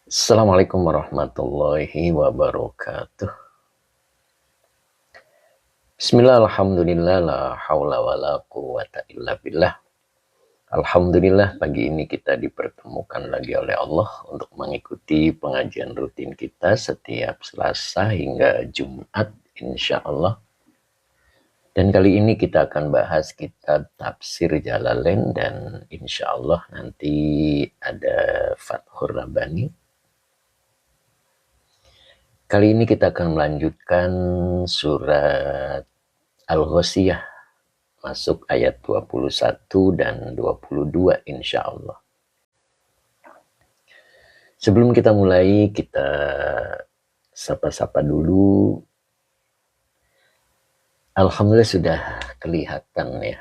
Assalamualaikum warahmatullahi wabarakatuh. Bismillah, alhamdulillah, la haula wa la quwata illa billah. Alhamdulillah, pagi ini kita dipertemukan lagi oleh Allah untuk mengikuti pengajian rutin kita setiap Selasa hingga Jumat, insya Allah. Dan kali ini kita akan bahas kitab Tafsir Jalalain dan insya Allah nanti ada Fathur Rabbani. Kali ini kita akan melanjutkan surat Al-Ghasyiyah, masuk ayat 21 dan 22 insya Allah. Sebelum kita mulai, kita sapa-sapa dulu. Alhamdulillah sudah kelihatan ya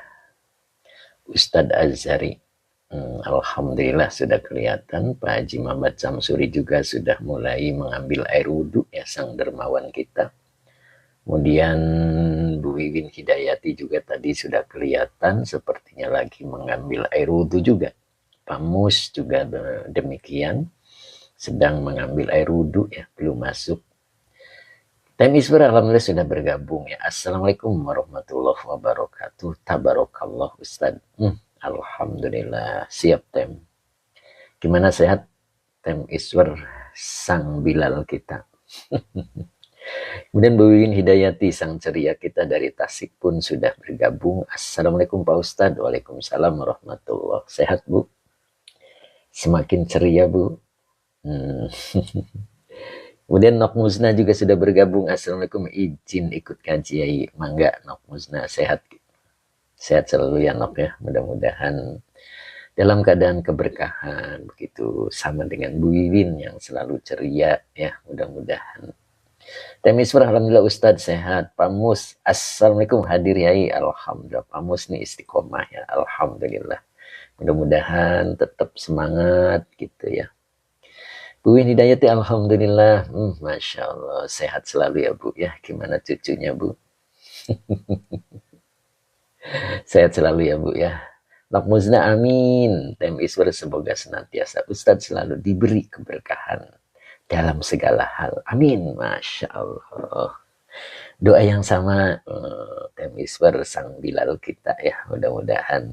Ustadz Azhari. Alhamdulillah sudah kelihatan. Pak Haji Muhammad Samsuri juga sudah mulai mengambil air wudhu ya, sang dermawan kita. Kemudian Bu Wiwin Hidayati juga tadi sudah kelihatan sepertinya lagi mengambil air wudhu juga. Pak Mus juga demikian, sedang mengambil air wudhu ya, belum masuk. Time Iswar alhamdulillah sudah bergabung ya. Assalamualaikum warahmatullahi wabarakatuh. Tabarakallah Ustaz. Alhamdulillah siap Tem. Gimana sehat Tem Iswar sang Bilal kita. Kemudian Bu Wiwin Hidayati sang ceria kita dari Tasik pun sudah bergabung. Assalamualaikum Pak Ustadz. Waalaikumsalam warahmatullahi. Sehat Bu? Semakin ceria Bu. Kemudian Nok Musna juga sudah bergabung. Assalamualaikum, izin ikut kajian. Mangga Nok Musna, sehat. Sehat selalu ya Nok ya. Mudah-mudahan dalam keadaan keberkahan. Begitu sama dengan Bu Wiwin yang selalu ceria ya. Mudah-mudahan. Temiswar, alhamdulillah Ustadz sehat. Pak Mus, assalamualaikum, hadir yai. Alhamdulillah. Pak Mus nih istiqomah ya. Alhamdulillah. Mudah-mudahan tetap semangat gitu ya. Bu Win Hidayati, alhamdulillah. Masya Allah, sehat selalu ya Bu ya. Gimana cucunya Bu? Sehat selalu ya Bu ya. Lakmuzna amin. Tem Iswar semoga senantiasa Ustadz selalu diberi keberkahan dalam segala hal. Amin. Masya Allah. Doa yang sama Tem Iswar sang Bilal kita ya. Mudah-mudahan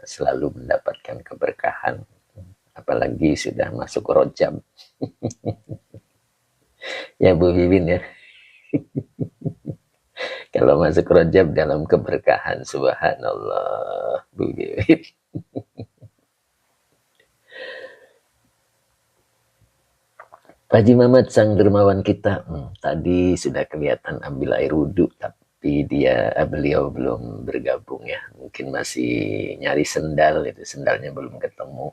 selalu mendapatkan keberkahan. Apalagi sudah masuk Rojab. Ya Bu Wiwin ya. Kalau masuk Rojab dalam keberkahan, subhanallah Bu Wiwin. Pak Haji Muhammad sang dermawan kita tadi sudah kelihatan ambil air wudhu, tapi beliau belum bergabung ya. Mungkin masih nyari sendal, itu sendalnya belum ketemu.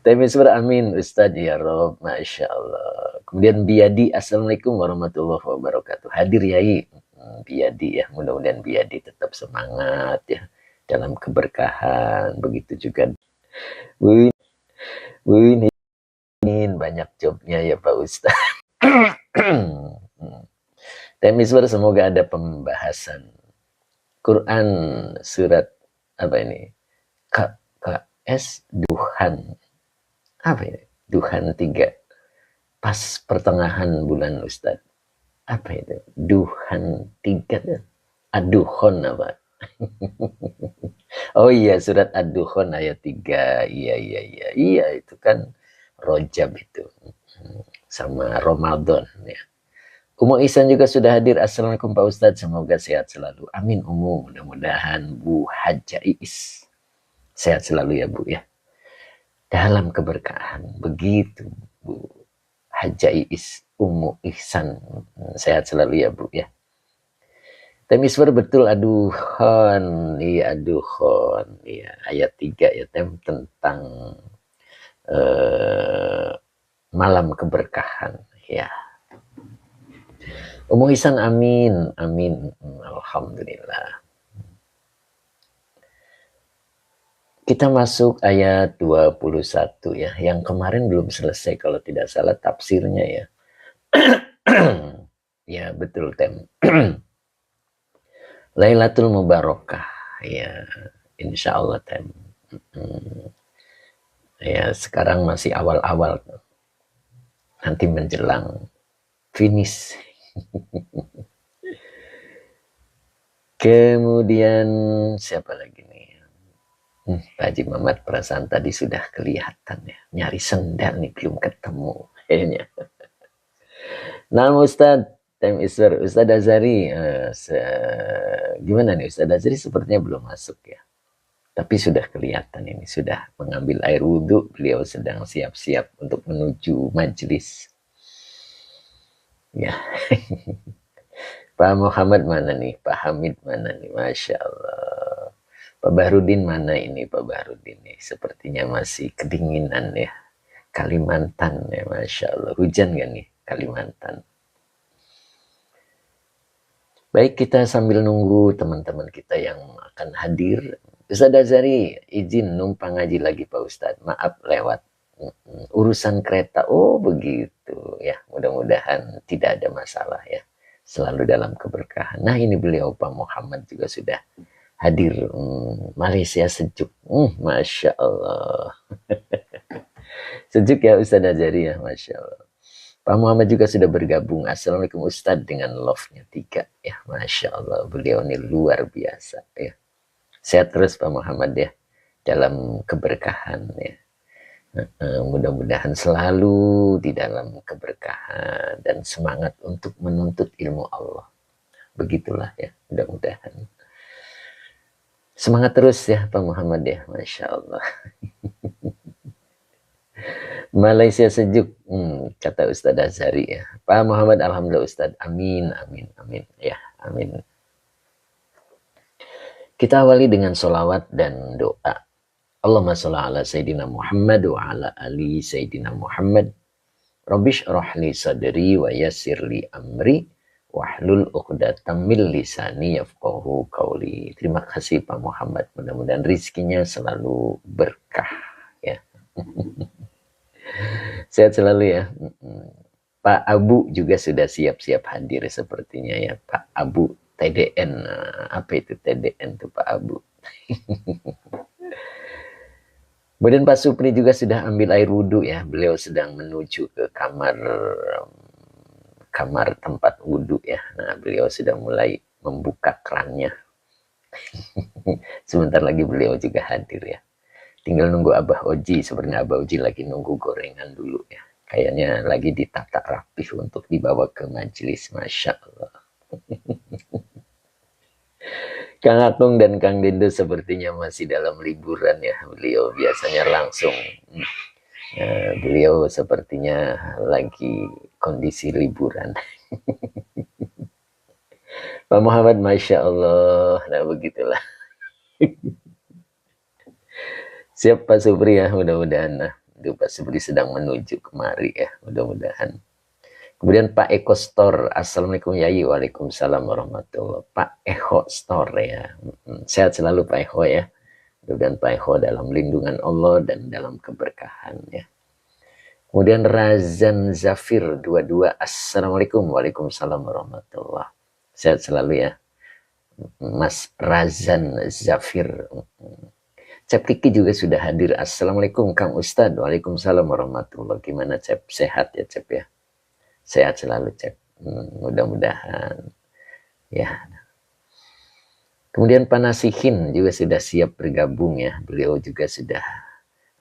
Temiswar amin Ustadz ya Rob, Masya Allah. Kemudian Biadi, assalamualaikum warahmatullahi wabarakatuh. Hadir yai Biadi ya, mudah-mudahan Biadi tetap semangat ya dalam keberkahan. Begitu juga Bu ini banyak jobnya ya Pak Ustadz. Temiswar, semoga ada pembahasan Quran surat apa ini? KS Duhan. Apa ini? Duhan 3. Pas pertengahan bulan Ustadz. Apa itu? Duhan 3. Ad-Dukhon apa? Oh iya, surat Ad-Dukhon ayat 3. Iya, itu kan Rojab itu. Sama Ramadan ya. Umu Ihsan juga sudah hadir. Assalamualaikum Pak Ustadz. Semoga sehat selalu. Amin Umu. Mudah-mudahan Bu Haja Iis sehat selalu ya Bu ya. Dalam keberkahan. Begitu Bu Haja Iis, Umu Ihsan. Sehat selalu ya Bu ya. Temiswar betul aduhon. Iya aduhon. Iya ayat 3 ya Tem tentang malam keberkahan ya. Umu Ihsan amin. Amin. Alhamdulillah. Kita masuk ayat 21 ya. Yang kemarin belum selesai kalau tidak salah tafsirnya ya. Ya betul Tem. Lailatul Mubarakah. Ya, insya Allah tem. Ya, sekarang masih awal-awal. Nanti menjelang finish. Kemudian siapa lagi nih? Pak Haji Mamat perasaan tadi sudah kelihatan ya. Nyari sendal nih belum ketemu kayaknya. Nah Ustadz, time is Ustadz Azari. Gimana nih Ustadz Azari sepertinya belum masuk ya. Tapi sudah kelihatan ini, sudah mengambil air wudhu. Beliau sedang siap-siap untuk menuju majelis. Ya. Pak Muhammad mana nih? Pak Hamid mana nih? Masya Allah. Pak Bahrudin mana ini? Pak Bahrudin nih sepertinya masih kedinginan ya. Kalimantan ya, Masya Allah. Hujan gak nih Kalimantan? Baik, kita sambil nunggu teman-teman kita yang akan hadir. Ustadz Azari, izin numpang ngaji lagi Pak Ustadz. Maaf lewat urusan kereta. Oh begitu ya. Mudah-mudahan tidak ada masalah ya. Selalu dalam keberkahan. Nah ini beliau Pak Muhammad juga sudah hadir. Malaysia sejuk. Masya Allah. Sejuk ya Ustadz Azari ya. Masya Allah. Pak Muhammad juga sudah bergabung. Assalamualaikum Ustadz dengan love-nya 3 ya. Masya Allah, beliau ini luar biasa ya. Sehat terus Pak Muhammad ya, dalam keberkahan ya. Mudah-mudahan selalu di dalam keberkahan dan semangat untuk menuntut ilmu Allah. Begitulah ya, mudah-mudahan. Semangat terus ya Pak Muhammad ya, Masya Allah. Malaysia sejuk, kata Ustadz Azhari ya. Pak Muhammad, alhamdulillah Ustadz. Amin, amin, amin. Ya, amin. Kita awali dengan sholawat dan doa. Allahumma sholli ala Sayyidina Muhammad wa ala ali Sayyidina Muhammad. Rabbish rohli sadri wa yassirli amri. Wahlul uqdatam min lisani yafqahu qawli. Terima kasih Pak Muhammad. Mudah-mudahan rizkinya selalu berkah ya. Sehat selalu ya. Pak Abu juga sudah siap-siap hadir sepertinya ya. Pak Abu TDN. Apa itu TDN tuh Pak Abu? Kemudian Pak Supri juga sudah ambil air wudhu ya. Beliau sedang menuju ke kamar tempat wudhu ya. Nah beliau sudah mulai membuka kerannya. Sebentar lagi beliau juga hadir ya. Tinggal nunggu Abah Oji. Sebenarnya Abah Oji lagi nunggu gorengan dulu ya. Kayaknya lagi ditata rapih untuk dibawa ke majelis. Masya Allah. Kang Atung dan Kang Dindo sepertinya masih dalam liburan ya. Beliau biasanya langsung. Beliau sepertinya lagi kondisi liburan. Pak Muhammad, Masya Allah. Nah begitulah. Siap Pak Supri ya, mudah-mudahan. Nah, itu Pak Supri sedang menuju kemari ya, mudah-mudahan. Kemudian Pak Eko Store, Assalamualaikum Yayi, Waalaikumsalam warahmatullahi. Pak Eko Store ya, sehat selalu Pak Eko ya. Mudah-mudahan Pak Eko dalam lindungan Allah dan dalam keberkahan ya. Kemudian Razan Zafir 22, Assalamualaikum, Waalaikumsalam warahmatullahi. Sehat selalu ya, Mas Razan Zafir. Cep Kiki juga sudah hadir. Assalamualaikum Kang Ustadz. Waalaikumsalam warahmatullahi. Gimana Cep? Sehat ya Cep ya? Sehat selalu Cep. Mudah-mudahan. Ya. Kemudian Pak Nasihin juga sudah siap bergabung ya. Beliau juga sudah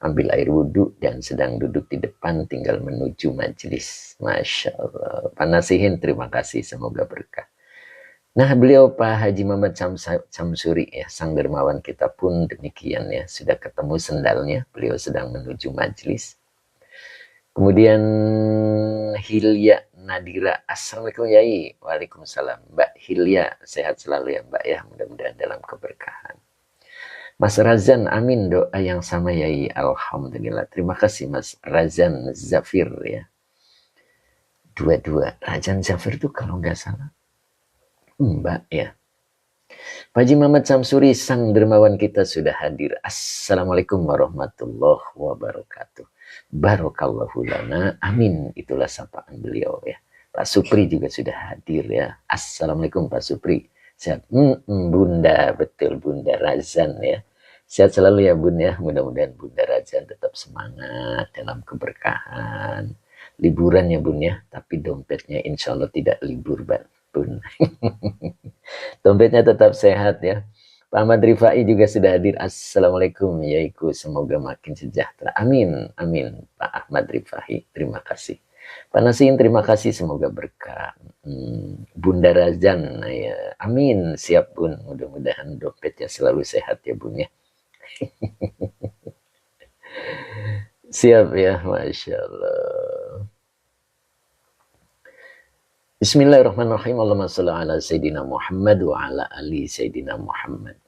ambil air wudhu dan sedang duduk di depan tinggal menuju majelis. Masya Allah. Pak Nasihin terima kasih. Semoga berkah. Nah beliau Pak Haji Muhammad Samsuri ya, sang dermawan kita pun demikian ya, sudah ketemu sendalnya, beliau sedang menuju majelis. Kemudian Hilya Nadira, Assalamualaikum Yai, Waalaikumsalam. Mbak Hilya, sehat selalu ya Mbak ya, mudah-mudahan dalam keberkahan. Mas Razan, amin doa yang sama Yai, alhamdulillah. Terima kasih Mas Razan Zafir ya. Dua-dua, Razan Zafir itu kalau nggak salah Mbak ya. Pak Haji Muhammad Samsuri sang dermawan kita sudah hadir. Assalamualaikum warahmatullahi wabarakatuh. Barakallahu lana. Amin. Itulah sapaan beliau ya. Pak Supri juga sudah hadir ya. Assalamualaikum Pak Supri. Sehat. Bunda, betul Bunda Razan ya. Sehat selalu ya Bun ya. Mudah-mudahan Bunda Razan tetap semangat dalam keberkahan. Liburan ya Bun ya. Tapi dompetnya insya Allah tidak libur Bun. Dompetnya tetap sehat ya. Pak Ahmad Rifai juga sudah hadir. Assalamualaikum yaiku. Semoga makin sejahtera. Amin. Amin. Pak Ahmad Rifai. Terima kasih. Pak Nasin, terima kasih. Semoga berkah. Bunda Razan, ya. Amin. Siap Bun. Mudah-mudahan dompetnya selalu sehat ya Bun ya. Siap ya. Masya Allah. Bismillahirrahmanirrahim. Allahumma shalli ala Sayyidina Muhammad wa ala ali Sayyidina Muhammad.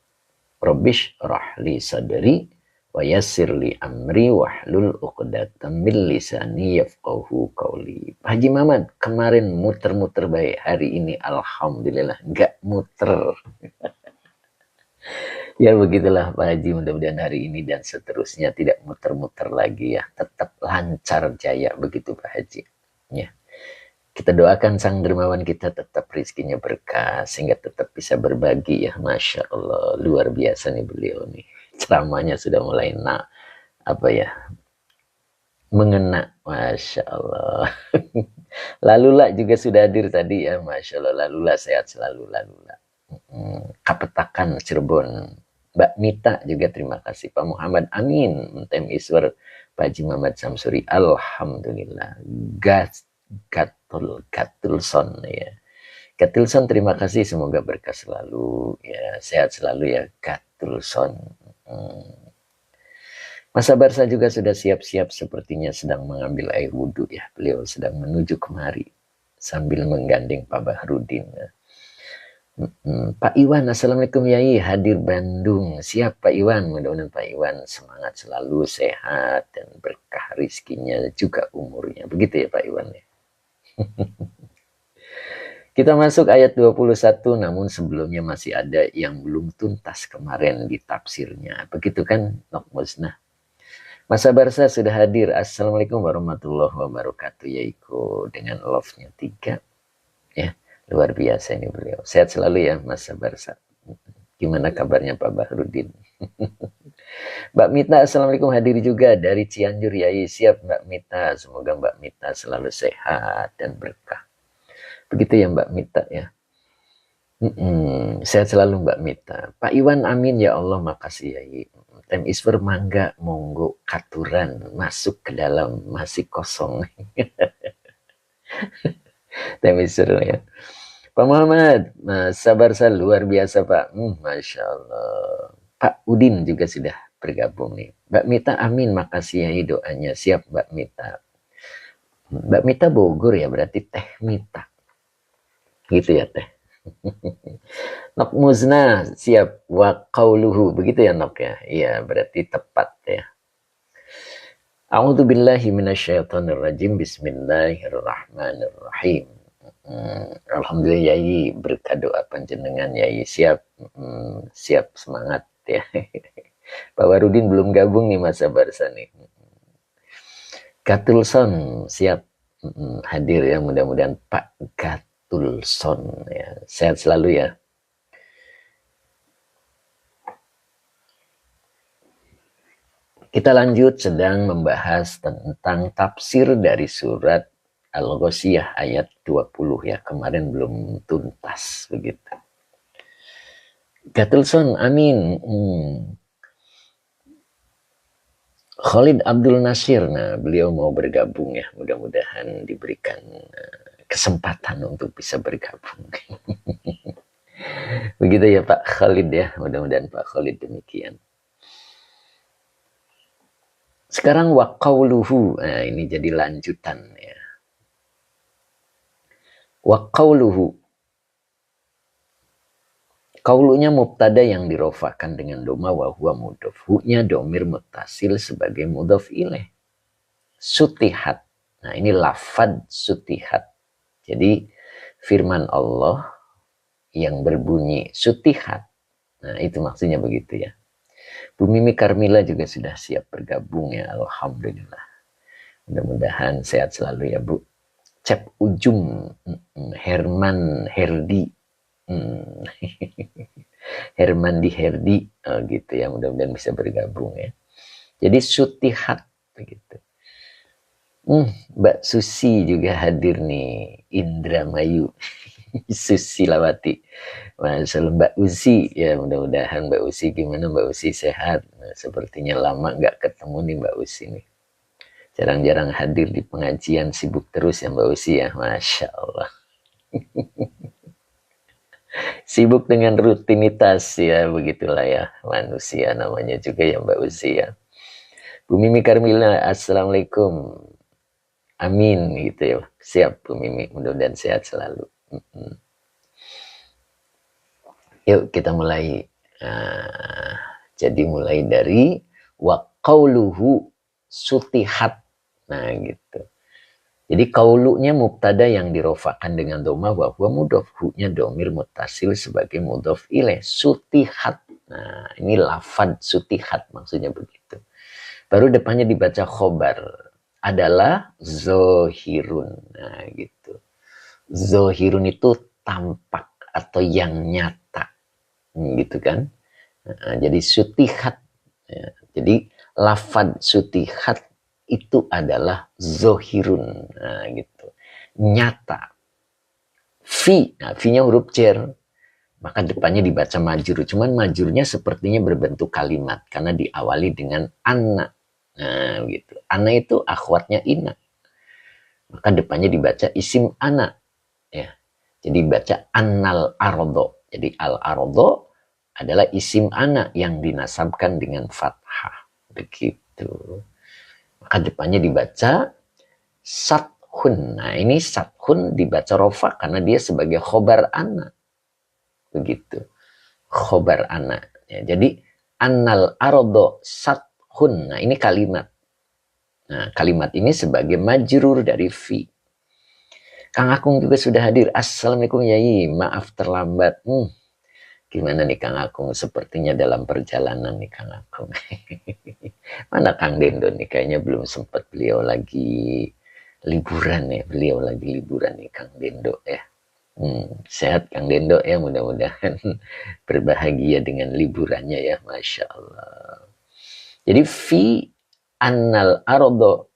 Rabbish rahli sadri wa yassir li amri wahlul 'uqdatam min lisani yafqahu qawli. Pak Haji Mamat kemarin muter-muter baik, hari ini alhamdulillah enggak muter. Ya begitulah Pak Haji, mudah-mudahan hari ini dan seterusnya tidak muter-muter lagi ya, tetap lancar jaya begitu Pak Haji. Ya. Kita doakan sang dermawan kita tetap rezekinya berkah sehingga tetap bisa berbagi ya. Masya Allah, luar biasa nih beliau nih. Ceramahnya sudah mulai mengena. Masya Allah. Lalula juga sudah hadir tadi ya. Masya Allah, Lalula sehat selalu Lalula. Kapetakan Cirebon. Mbak Mita juga terima kasih. Pak Muhammad Amin. Tem Iswar. Pak Haji Muhammad Samsuri. Alhamdulillah. Gatulson ya. Gatulson terima kasih, semoga berkah selalu ya, sehat selalu ya Gatulson. Mas Barsa juga sudah siap-siap sepertinya sedang mengambil air wudhu ya. Beliau sedang menuju kemari sambil menggandeng Pak Bahrudin ya. Pak Iwan, Assalamualaikum Yai, hadir Bandung. Siap Pak Iwan, mudah-mudahan Pak Iwan semangat selalu, sehat dan berkah rizkinya juga umurnya. Begitu ya Pak Iwan ya. Kita masuk ayat 21, namun sebelumnya masih ada yang belum tuntas kemarin di tafsirnya. Begitu kan, Nokmusnah? Mas Barsa sudah hadir. Assalamualaikum warahmatullahi wabarakatuh. Yaiku dengan love-nya 3. Ya, luar biasa ini beliau. Sehat selalu ya Mas Barsa. Gimana kabarnya Pak Bahrudin? Mbak Mita, Assalamualaikum, hadir juga dari Cianjur Yai. Siap Mbak Mita, semoga Mbak Mita selalu sehat dan berkah. Begitu ya Mbak Mita ya. Sehat selalu Mbak Mita. Pak Iwan amin ya Allah, makasih Yai. Tem Isper mangga monggo katuran masuk ke dalam, masih kosong. Tem Isper ya. Pak Muhammad, sabar luar biasa Pak. Masya Allah. Pak Udin juga sudah bergabung nih. Mbak Mita amin, makasih ya doanya. Siap Mbak Mita. Mbak Mita Bogor ya, berarti Teh Mita. Gitu ya Teh. Nok Muzna siap, wa qauluhu. Begitu ya Nok ya. Iya, berarti tepat ya. A'udzubillahi minasyaitonirrajim. Bismillahirrahmanirrahim. Alhamdulillah Yai, berkah doa panjenengan Yai. Siap, siap, semangat ya. Pak Warudin belum gabung nih Mas Barsa nih. Gatulson siap hadir ya, mudah-mudahan Pak Gatulson ya, sehat selalu ya. Kita lanjut, sedang membahas tentang tafsir dari surat Al-Ghasyiyah ayat 20 ya, kemarin belum tuntas begitu. Gatulson amin. Khalid Abdul Nasir, nah beliau mau bergabung ya, mudah-mudahan diberikan kesempatan untuk bisa bergabung. Begitu ya Pak Khalid ya, mudah-mudahan Pak Khalid demikian. Sekarang wa qauluhu, nah ini jadi lanjutan ya. Wa qauluhu, qaulunya mubtada yang dirofakan dengan doma wa huwa mudhof. Hu-nya domir mutasil sebagai mudhof ilaih. Sutihat. Nah ini lafad sutihat. Jadi firman Allah yang berbunyi sutihat. Nah itu maksudnya begitu ya. Bu Mimi Karmila juga sudah siap bergabung ya. Alhamdulillah. Mudah-mudahan sehat selalu ya Bu. Cep Ujung, Herman Herdi, Hermandi Herdi, oh gitu ya, mudah-mudahan bisa bergabung ya. Jadi Sutihat begitu. Mbak Susi juga hadir nih, Indramayu. Susilawati. Masalah Mbak Usi, ya mudah-mudahan Mbak Usi, gimana Mbak Usi, sehat? Nah, sepertinya lama nggak ketemu nih Mbak Usi nih. Jarang-jarang hadir di pengajian, sibuk terus ya Mbak Usi ya, Masya Allah. Sibuk dengan rutinitas ya, begitulah ya manusia namanya juga ya Mbak Usi ya. Bu Mimi Karmila, Assalamualaikum. Amin gitu ya. Siap Bu Mimi, mudah-mudahan sehat selalu. Yuk kita mulai. Jadi mulai dari wa qauluhu sutihat. Nah gitu. Jadi kaulunya mubtada yang dirofakan dengan doma wa huwa mudhof, hu-nya domir mutasil sebagai mudhof ilaih, sutihat. Nah, ini lafad sutihat maksudnya begitu. Baru depannya dibaca khobar adalah zohirun. Nah, gitu. Zohirun itu tampak atau yang nyata. Gitu kan? Nah, jadi sutihat. Ya, jadi lafad sutihat itu adalah zohirun. Nah, gitu. Nyata. Fi. Nah, fi-nya huruf jar. Maka depannya dibaca majur. Cuman majurnya sepertinya berbentuk kalimat. Karena diawali dengan anna. Nah, gitu. Anna itu akhwatnya inna. Maka depannya dibaca isim ana. Ya. Jadi baca annal ardo. Jadi al ardo adalah isim ana yang dinasabkan dengan fathah. Begitu. Maka depannya dibaca sathun. Nah ini sathun dibaca rofa karena dia sebagai khobar ana. Begitu. Khobar ana. Ya, jadi annal ardo sathun. Nah ini kalimat. Nah kalimat ini sebagai majrur dari fi. Kang Akung juga sudah hadir. Assalamualaikum Yai. Maaf terlambat. Gimana nih Kang Akung? Sepertinya dalam perjalanan nih Kang Akung. Mana Kang Dendo nih? Kayaknya belum sempat, beliau lagi liburan ya. Beliau lagi liburan nih Kang Dendo ya. Sehat Kang Dendo ya, mudah-mudahan berbahagia dengan liburannya ya. Masya Allah. Jadi fi annal ardo,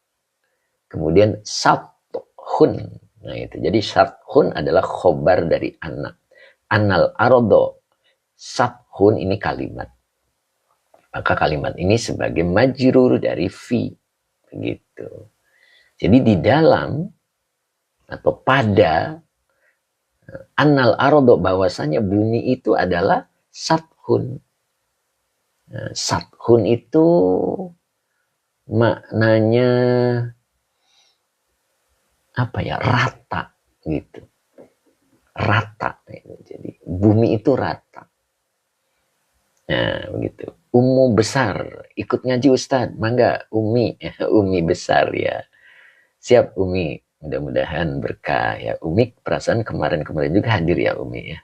kemudian sathun. Nah itu. Jadi sathun adalah khobar dari anak. Annal ardo sathun ini kalimat. Maka kalimat ini sebagai majrur dari fi. Begitu. Jadi di dalam atau pada annal ardo, bahwasanya bumi itu adalah sathun. Nah, sathun itu maknanya apa ya? Rata gitu. Rata. Jadi bumi itu rata. Nah, begitu. Ummu besar, ikut ngaji Ustadz, mangga Umi, Umi besar ya. Siap Umi, mudah-mudahan berkah ya. Umi perasaan kemarin-kemarin juga hadir ya Umi ya.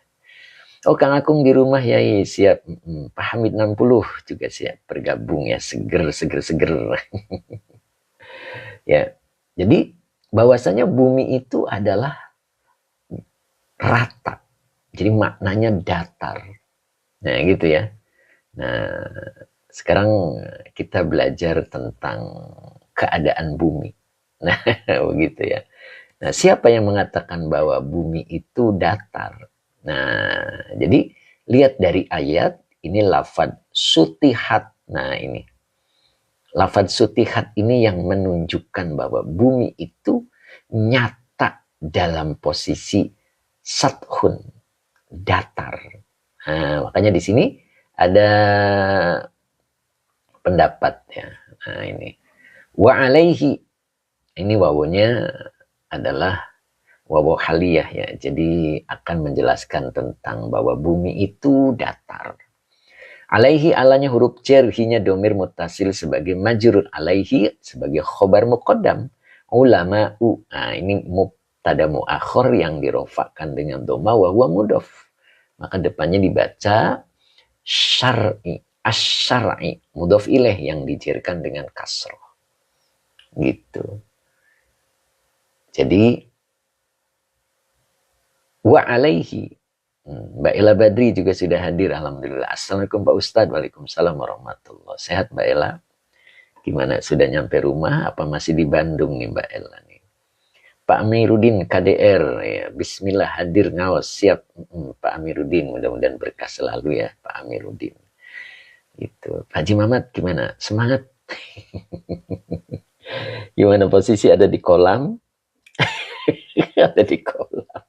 Oh Kang Akung di rumah ya, siap. Pak Hamid 60 juga siap bergabung ya, seger. Ya, jadi bahwasanya bumi itu adalah rata. Jadi maknanya datar. Nah gitu ya. Nah, sekarang kita belajar tentang keadaan bumi. Nah, begitu ya. Nah, siapa yang mengatakan bahwa bumi itu datar? Nah, jadi lihat dari ayat, ini lafad sutihat. Nah, ini. Lafad sutihat ini yang menunjukkan bahwa bumi itu nyata dalam posisi sathun, datar. Nah, makanya di sini ada pendapat ya. Nah, ini wa alaihi, ini wawunya adalah wawu haliyah ya. Jadi akan menjelaskan tentang bahwa bumi itu datar. Alaihi, alanya huruf jar, hinya domir mutasil sebagai majrur, alaihi sebagai khobar muqaddam. Ulama u. Nah, ini mubtada muakhir yang dirofakkan dengan doma wa huwa mudhof. Maka depannya dibaca syar'i, asy-syar'i, mudhof ilaih yang dijarkan dengan kasroh. Gitu. Jadi wa alaihi. Mbak Ella Badri juga sudah hadir, alhamdulillah. Assalamualaikum Pak Ustadz. Waalaikumsalam warahmatullahi. Sehat Mbak Ella? Gimana, sudah nyampe rumah apa masih di Bandung nih Mbak Ella nih? Pak Amiruddin KDR ya, bismillah hadir ngawas siap. Pak Amiruddin, mudah-mudahan berkah selalu ya Pak Amiruddin. Itu Pak Haji Mamat gimana, semangat? Gimana posisi, ada di kolam? Ada di kolam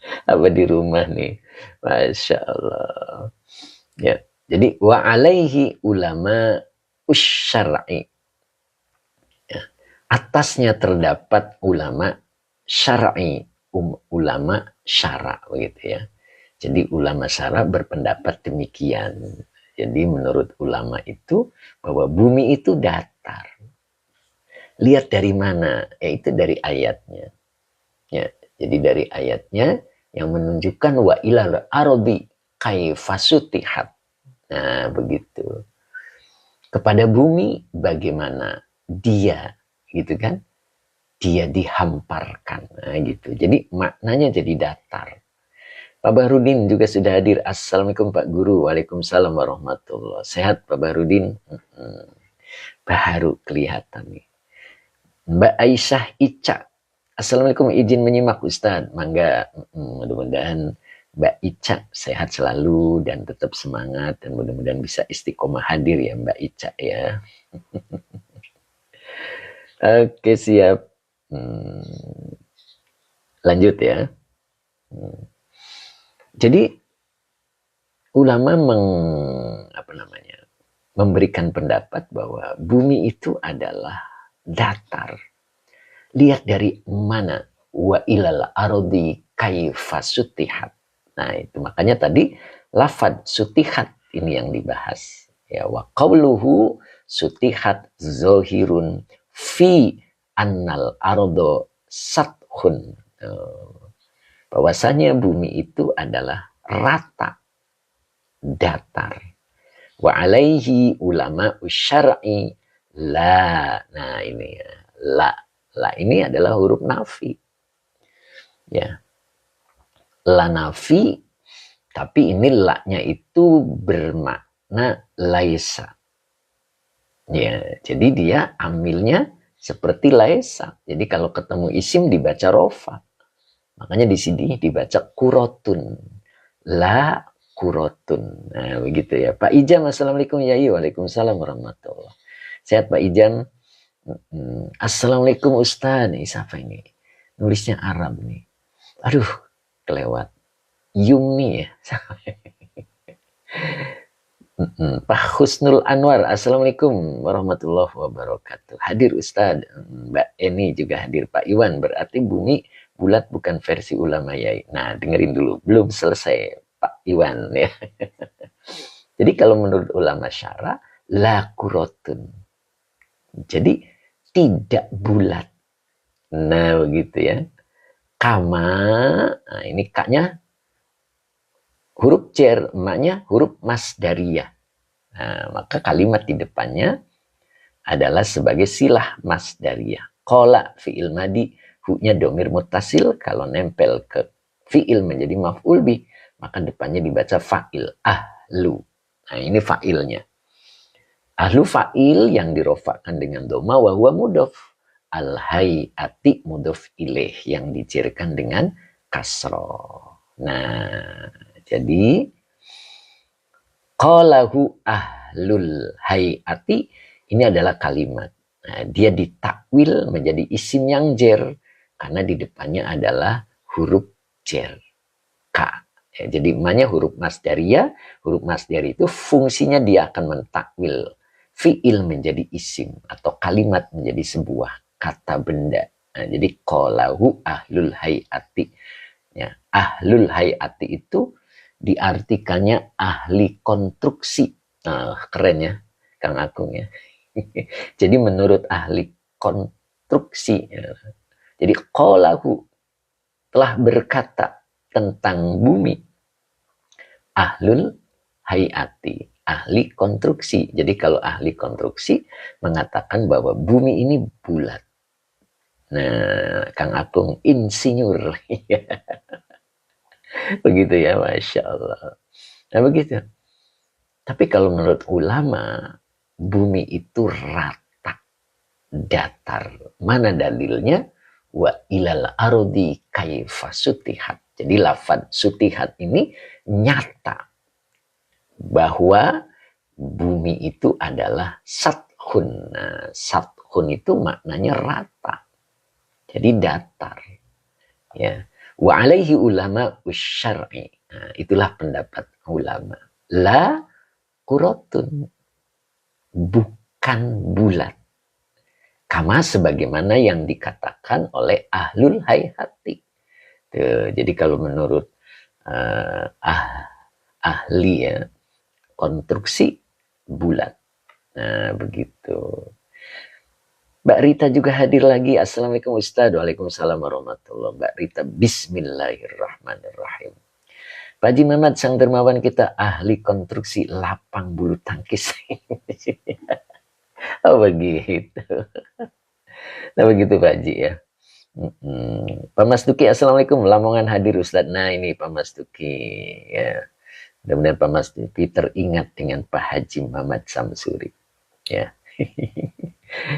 apa di rumah nih? Masya Allah ya. Jadi wa alaihi ulama usyar'i ya. Atasnya terdapat ulama syar'i, ulama syara begitu ya. Jadi ulama syara berpendapat demikian. Jadi menurut ulama itu bahwa bumi itu datar. Lihat dari mana? Yaitu dari ayatnya. Ya, jadi dari ayatnya yang menunjukkan wa ilal ardi kaifasutihat. Nah, begitu. Kepada bumi bagaimana dia, gitu kan? Dia dihamparkan. Nah, gitu. Jadi maknanya jadi datar. Pak Bahrudin juga sudah hadir. Assalamualaikum Pak Guru. Waalaikumsalam warahmatullahi. Sehat Pak Bahrudin? Baru kelihatan nih. Mbak Aisyah Ica. Assalamualaikum, izin menyimak Ustadz. Mangga, mudah-mudahan Mbak Ica sehat selalu dan tetap semangat, dan mudah-mudahan bisa istiqomah hadir ya Mbak Ica ya. Oke, siap. Lanjut ya. Jadi ulama memberikan pendapat bahwa bumi itu adalah datar. Lihat dari mana, wa ilal ardi kaifa sutihat. Nah, itu makanya tadi lafad sutihat ini yang dibahas. Ya, wa qauluhu sutihat zohirun fi annal ardo sathun. Bahwasanya bumi itu adalah rata, datar. Wa alaihi ulama usyar'i la. Nah, ini ya, la. La ini adalah huruf nafi. Ya. La nafi, tapi ini la-nya itu bermakna laisa. Ya, jadi dia amilnya seperti laisa. Jadi kalau ketemu isim dibaca rofa. Makanya di sini dibaca kurotun. La kurotun. Nah, begitu ya. Pak Ijam, assalamualaikum ya. Waalaikumsalam warahmatullahi. Sehat Pak Ijam? Assalamualaikum Ustaz. Nih, siapa ini? Nulisnya Arab nih. Aduh, kelewat. Yumi ya. Pak Husnul Anwar. Assalamualaikum warahmatullahi wabarakatuh. Hadir Ustaz. Mbak Eni juga hadir. Pak Iwan, berarti bumi bulat bukan versi ulama yai. Nah, dengerin dulu. Belum selesai Pak Iwan ya. Jadi kalau menurut ulama syara, la kurotun. Jadi tidak bulat. Nah, begitu ya. Kama, nah ini kaknya huruf cer, maknya huruf masdariyah. Nah, maka kalimat di depannya adalah sebagai silah masdariyah. Qala fi'il madi, hu-nya domir mutasil, kalau nempel ke fi'il menjadi maf'ul bih, maka depannya dibaca fa'il, ahlu. Nah, ini fa'ilnya. Ahlu fa'il yang dirofakkan dengan doma wa huwa mudhof. Al-hayati mudhof ilaih yang dicerkan dengan kasroh. Nah, jadi qalahu ahlul hayati ini adalah kalimat. Nah, dia ditakwil menjadi isim yang jer karena di depannya adalah huruf jer. Ka. Ya, jadi maknanya huruf masdariyah. Huruf masdariyah itu fungsinya dia akan mentakwil fi'il menjadi isim atau kalimat menjadi sebuah kata benda. Nah, jadi qalahu ahlul hayati. Ya, ahlul hayati itu diartikannya ahli konstruksi. Nah, keren ya Kang Agung ya. Jadi menurut ahli konstruksi. Ya. Jadi qalahu telah berkata tentang bumi. Ahlul hayati. Ahli konstruksi. Jadi kalau ahli konstruksi mengatakan bahwa bumi ini bulat. Nah, Kang Agung insinyur. Begitu ya, Masya Allah. Nah begitu. Tapi kalau menurut ulama, bumi itu rata, datar. Mana dalilnya? Wa ilal ardi kaifa sutihat. Jadi lafad sutihat ini nyata bahwa bumi itu adalah sathun. Nah, sathun itu maknanya rata. Jadi datar. Ya. Wa alaihi ulama usyar'i. Nah, itulah pendapat ulama. La kurotun. Bukan bulat. Kama sebagaimana yang dikatakan oleh ahlul hayati. Jadi kalau menurut ahli ya, konstruksi bulat. Nah, begitu. Mbak Rita juga hadir lagi. Assalamualaikum Ustaz. Waalaikumsalam warahmatullahi. Mbak Rita, bismillahirrahmanirrahim. Pak Haji Mamat, sang dermawan kita, ahli konstruksi lapang bulu tangkis. Oh begitu. Nah begitu Pak Haji ya. Pak Mas Duki, Assalamualaikum. Lamongan hadir Ustaz. Nah ini Pak Mas Duki ya. Mudah-mudahan Pak Mas Duki teringat dengan Pak Haji Mamat Samsuri ya.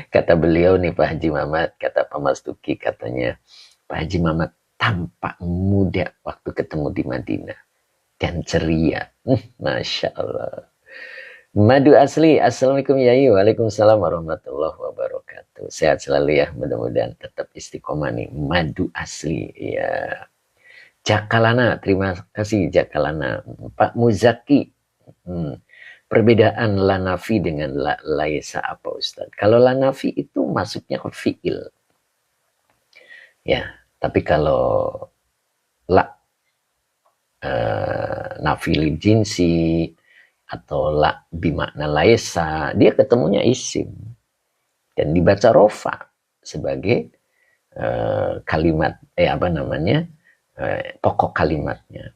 Kata beliau nih Pak Haji Mamat, kata Pak Mas Duki, katanya Pak Haji Mamat tampak muda waktu ketemu di Madinah dan ceria. Masya Allah. Madu asli, assalamualaikum Yai, waalaikumsalam warahmatullahi wabarakatuh. Sehat selalu ya, mudah-mudahan tetap istiqomah nih. Madu asli, ya. Jakalana, terima kasih Jakalana. Pak Muzaki, perbedaan lanafi dengan laisa apa Ustaz? Kalau lanafi itu masuknya ke fiil, ya. Tapi kalau la nafili jinsi atau la bimakna laisa, dia ketemunya isim dan dibaca rofa sebagai kalimat pokok kalimatnya.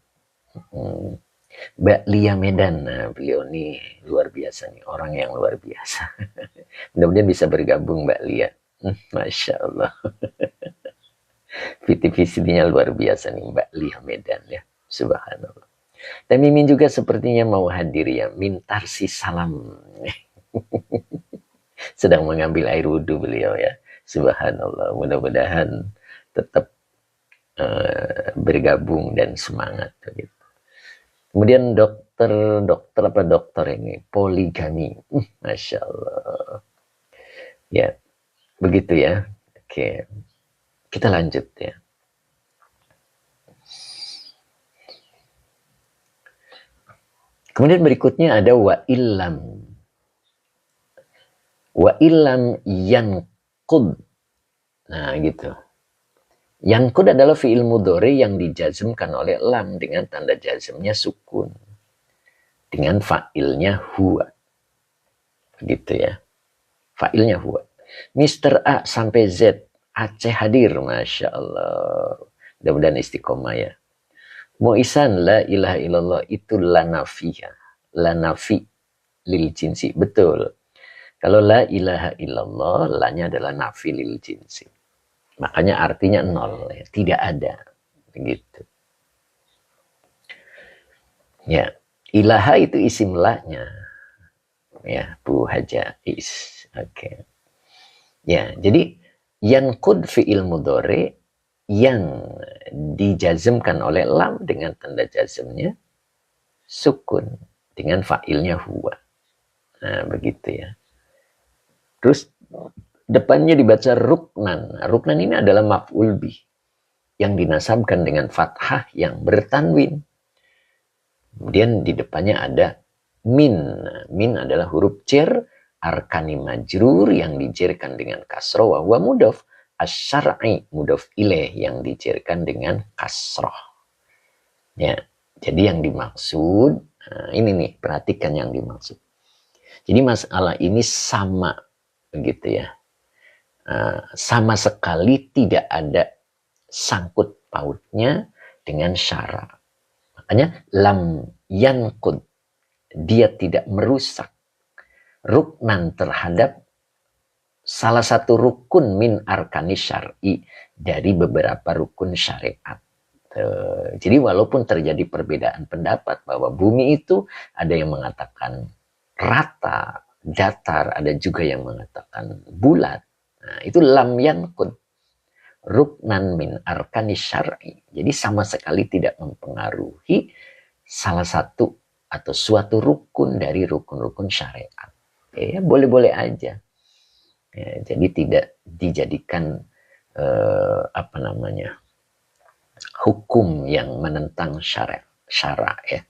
Mbak Lia Medan, nah, beliau nih luar biasa nih, orang yang luar biasa. Mudah-mudahan bisa bergabung Mbak Lia. Masya Allah. VTV-nya luar biasa nih Mbak Lia Medan ya. Subhanallah. Dan Mimin juga sepertinya mau hadir ya. Mintarsi salam. Sedang mengambil air wudhu beliau ya. Subhanallah. Mudah-mudahan tetap bergabung dan semangat begitu. Kemudian dokter ini poligami. Masya Allah. Ya, begitu ya. Oke. Kita lanjut ya. Kemudian berikutnya ada wa illam. Wa illam yanqud. Nah, gitu. Yanqud adalah fi'il mudhari yang dijazmkan oleh lam dengan tanda jazmnya sukun. Dengan fa'ilnya huwa. Begitu ya. Fa'ilnya huwa. Mr. A sampai Z. Aceh hadir. Masya Allah. Mudah-mudahan istiqomah ya. Mu'isan la ilaha illallah itu lanafiyah. Lanafi lil jinsi. Betul. Kalau la ilaha illallah, lanya adalah nafi lil jinsi. Makanya artinya nol. Ya. Tidak ada. Begitu. Ya. Ilaha itu isim la-nya. Ya. Bu Haja is. Oke. Ya. Jadi yanqud fi'il mudhari yang dijazmkan oleh lam dengan tanda jazmnya sukun dengan fa'ilnya huwa. Nah, begitu ya. Terus depannya dibaca ruknan. Ruknan ini adalah maf'ul bih yang dinasabkan dengan fathah yang bertanwin. Kemudian di depannya ada min. Min adalah huruf jar arkani majrur yang dijerkan dengan kasroh wa huwa mudhaf. Asy-syar'i mudhaf ilaih yang dijerkan dengan kasroh. Ya, jadi yang dimaksud, nah ini nih, perhatikan yang dimaksud. Jadi masalah ini sama, begitu ya. Sama sekali tidak ada sangkut pautnya dengan syara. Makanya lam yanqud, dia tidak merusak ruknan terhadap salah satu rukun min arkani syar'i dari beberapa rukun syariat. Jadi walaupun terjadi perbedaan pendapat bahwa bumi itu ada yang mengatakan rata, datar, ada juga yang mengatakan bulat. Nah, itu lam yanqud ruknan min arkani syar'i. Jadi sama sekali tidak mempengaruhi salah satu atau suatu rukun dari rukun-rukun syariat. Ya, boleh-boleh aja. Ya, jadi tidak dijadikan apa namanya hukum yang menentang syara ya.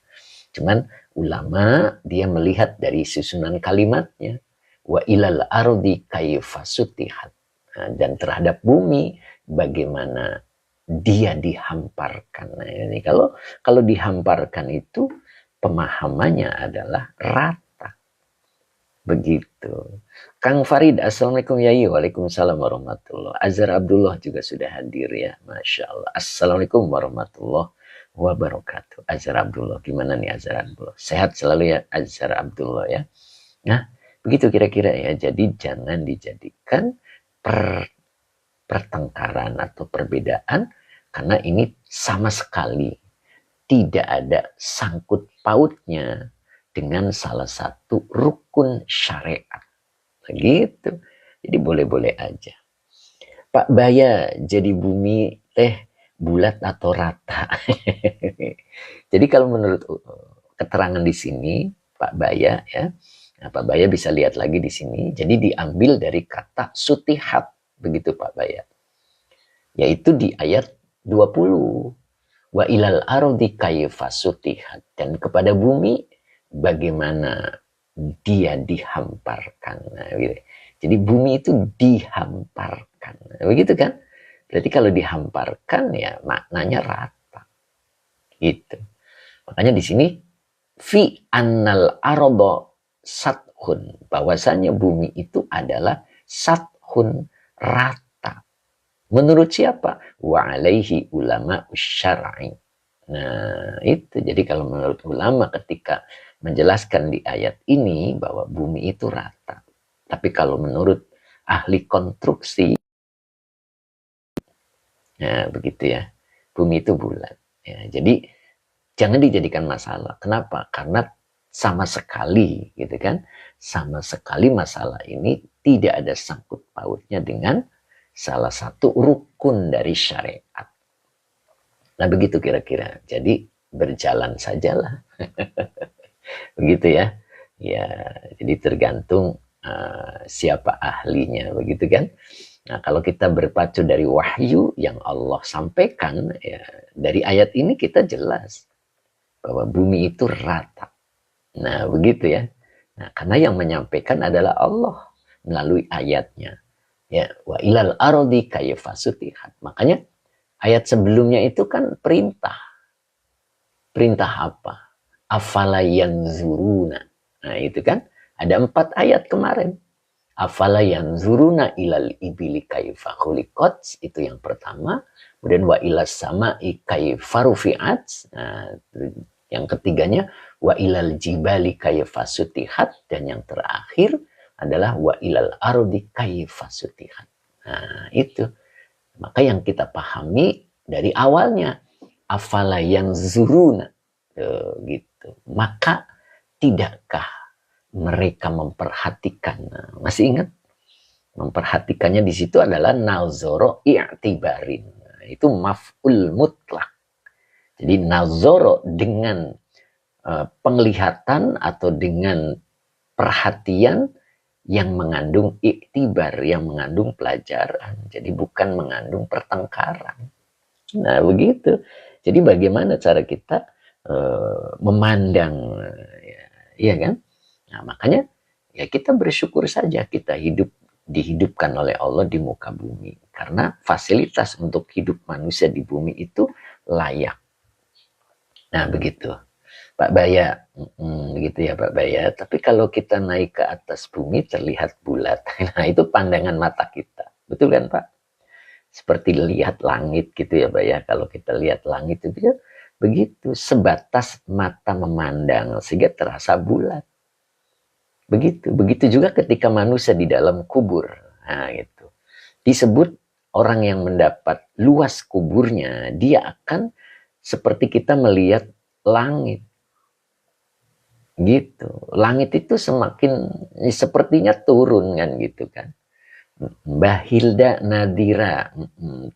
Cuman ulama dia melihat dari susunan kalimatnya wa ilal ardi kaifa sutihat. Nah, dan terhadap bumi bagaimana dia dihamparkan. Nah, ini kalau dihamparkan itu pemahamannya adalah rata. Begitu. Kang Farid, Assalamualaikum Yayi. Waalaikumsalam warahmatullahi. Azhar Abdullah juga sudah hadir ya. Masya Allah. Assalamualaikum warahmatullahi wabarakatuh. Azhar Abdullah. Gimana nih Azhar Abdullah? Sehat selalu ya Azhar Abdullah ya. Nah, begitu kira-kira ya. Jadi jangan dijadikan pertengkaran atau perbedaan. Karena ini sama sekali tidak ada sangkut pautnya dengan salah satu rukun syariat. Begitu. Jadi boleh-boleh aja. Pak Baya, jadi bumi teh bulat atau rata? Jadi kalau menurut keterangan di sini, Pak Baya ya, nah, Pak Baya bisa lihat lagi di sini. Jadi diambil dari kata sutihat, begitu Pak Baya. Yaitu di ayat 20. Wa ilal ardi kaifa sutihat. Dan kepada bumi bagaimana dia dihamparkan. Nah, gitu. Jadi bumi itu dihamparkan. Nah, begitu kan? Berarti kalau dihamparkan ya maknanya rata. Gitu. Makanya di sini fi annal arda sathun, bahwasanya bumi itu adalah sathun, rata. Menurut siapa? Wa alaihi ulama syar'i. Nah, itu. Jadi kalau menurut ulama ketika menjelaskan di ayat ini bahwa bumi itu rata. Tapi kalau menurut ahli konstruksi, ya begitu ya, bumi itu bulat. Ya, jadi jangan dijadikan masalah. Kenapa? Karena sama sekali, gitu kan? Sama sekali masalah ini tidak ada sangkut pautnya dengan salah satu rukun dari syariat. Nah begitu kira-kira. Jadi berjalan sajalah. Begitu ya. Ya, jadi tergantung siapa ahlinya, begitu kan? Nah, kalau kita berpacu dari wahyu yang Allah sampaikan, ya, dari ayat ini kita jelas bahwa bumi itu rata. Nah, begitu ya. Nah, karena yang menyampaikan adalah Allah melalui ayatnya. Ya, wa ilal ardi kaifa sutihat. Makanya ayat sebelumnya itu kan perintah. Perintah apa? Afala yanzuruna. Nah itu kan ada 4 ayat kemarin. Afala yanzuruna ilal ibili kaifa khuliqat, itu yang pertama. Kemudian wa ilas sama'i kaifa rufi'at. Nah, yang ketiganya wa ilal jibali kaifa sutihat, dan yang terakhir adalah wa ilal ardi kaifa sutihat. Nah, itu. Maka yang kita pahami dari awalnya afala yanzuruna gitu. Maka tidakkah mereka memperhatikan? Nah, masih ingat? Memperhatikannya di situ adalah nazoro i'tibarin. Nah, itu maf'ul mutlak. Jadi nazoro dengan penglihatan atau dengan perhatian yang mengandung iktibar, yang mengandung pelajaran. Jadi bukan mengandung pertengkaran. Nah begitu. Jadi bagaimana cara kita memandang, ya kan? Nah makanya ya kita bersyukur saja kita dihidupkan oleh Allah di muka bumi, karena fasilitas untuk hidup manusia di bumi itu layak. Nah begitu Pak Baya, begitu ya Pak Baya. Tapi kalau kita naik ke atas bumi terlihat bulat. Nah itu pandangan mata kita, betul kan Pak? Seperti lihat langit gitu ya Pak ya. Kalau kita lihat langit itu ya begitu, sebatas mata memandang sehingga terasa bulat. Begitu juga ketika manusia di dalam kubur. Nah, gitu. Disebut orang yang mendapat luas kuburnya, dia akan seperti kita melihat langit. Gitu. Langit itu semakin sepertinya turun kan gitu kan. Mbak Hilda Nadira,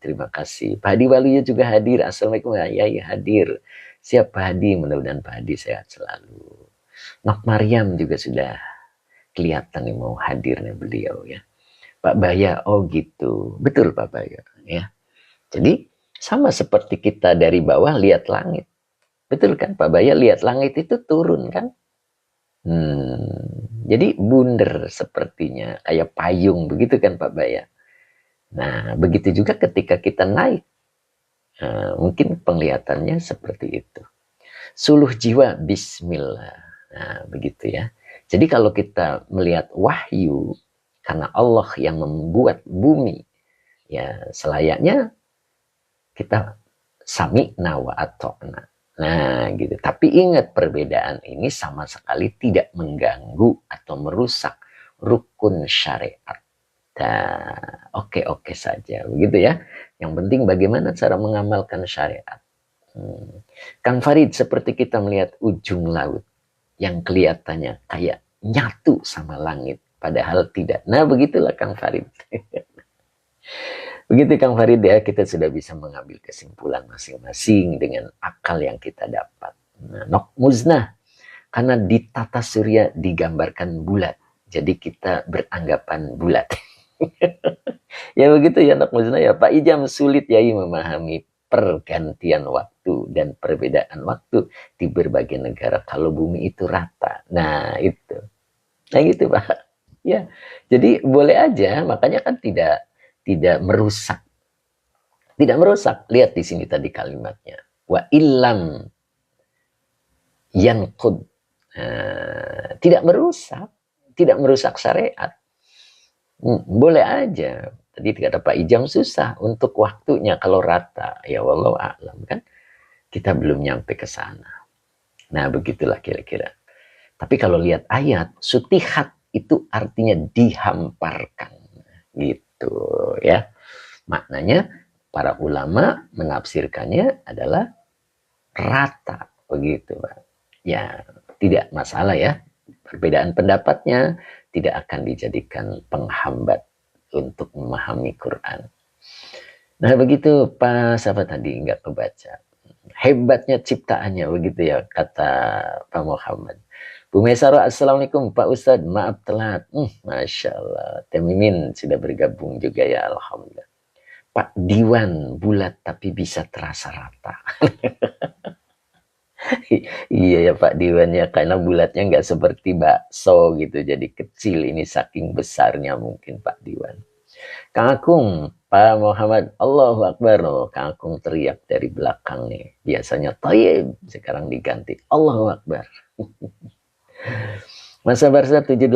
terima kasih. Pak Hadi Waluyo juga hadir. Assalamualaikum, ya hadir. Siap Pak Hadi, mudah-mudahan Pak Hadi sehat selalu. Nok Mariam juga sudah kelihatan nih mau hadir nih beliau ya. Pak Baya, oh gitu. Betul Pak Baya ya. Jadi sama seperti kita dari bawah lihat langit. Betul kan Pak Baya, lihat langit itu turun kan? Jadi bundar sepertinya, kayak payung begitu kan Pak Baya. Nah, begitu juga ketika kita naik. Mungkin penglihatannya seperti itu. Suluh jiwa bismillah. Nah, begitu ya. Jadi kalau kita melihat wahyu, karena Allah yang membuat bumi, ya selayaknya kita sami'na wa ata'na. Nah, gitu. Tapi ingat perbedaan ini sama sekali tidak mengganggu atau merusak rukun syariat. Nah, oke-oke saja, begitu ya. Yang penting bagaimana cara mengamalkan syariat. Kang Farid, seperti kita melihat ujung laut yang kelihatannya kayak nyatu sama langit, padahal tidak. Nah, begitulah Kang Farid. Begitu Kang Farid ya, kita sudah bisa mengambil kesimpulan masing-masing dengan akal yang kita dapat. Nah, Nok Muznah, karena di tata surya digambarkan bulat, jadi kita beranggapan bulat. Ya begitu ya Nok Muznah ya. Pak Ijam, sulit Yai memahami pergantian waktu dan perbedaan waktu di berbagai negara kalau bumi itu rata. Nah itu. Nah gitu Pak. Ya, jadi boleh aja, makanya kan tidak merusak. Tidak merusak. Lihat di sini tadi kalimatnya. Wa illam yanqud. Tidak merusak. Tidak merusak syariat. Boleh aja. Tadi kata Pak Ijam susah untuk waktunya kalau rata. Ya wallahu a'lam kan. Kita belum nyampe ke sana. Nah begitulah kira-kira. Tapi kalau lihat ayat, sutihat itu artinya dihamparkan. Gitu ya. Maknanya para ulama menafsirkannya adalah rata. Begitu Pak. Ya tidak masalah ya. Perbedaan pendapatnya tidak akan dijadikan penghambat untuk memahami Quran. Nah begitu Pak, siapa tadi nggak kebaca. Hebatnya ciptaannya begitu ya kata Pak Muhammad. Bu Mesaro, assalamualaikum Pak Ustadz, maaf telat. Masya Allah, Teh Mimin sudah bergabung juga ya, alhamdulillah. Pak Diwan bulat tapi bisa terasa rata. Iya ya Pak Diwan ya, karena bulatnya nggak seperti bakso gitu, jadi kecil ini saking besarnya mungkin Pak Diwan. Kang Akung, Pak Muhammad, Allahu Akbar. Oh, Kang Akung teriak dari belakang nih. Biasanya Thayyib, sekarang diganti Allahu Akbar. Masa Barsa 78.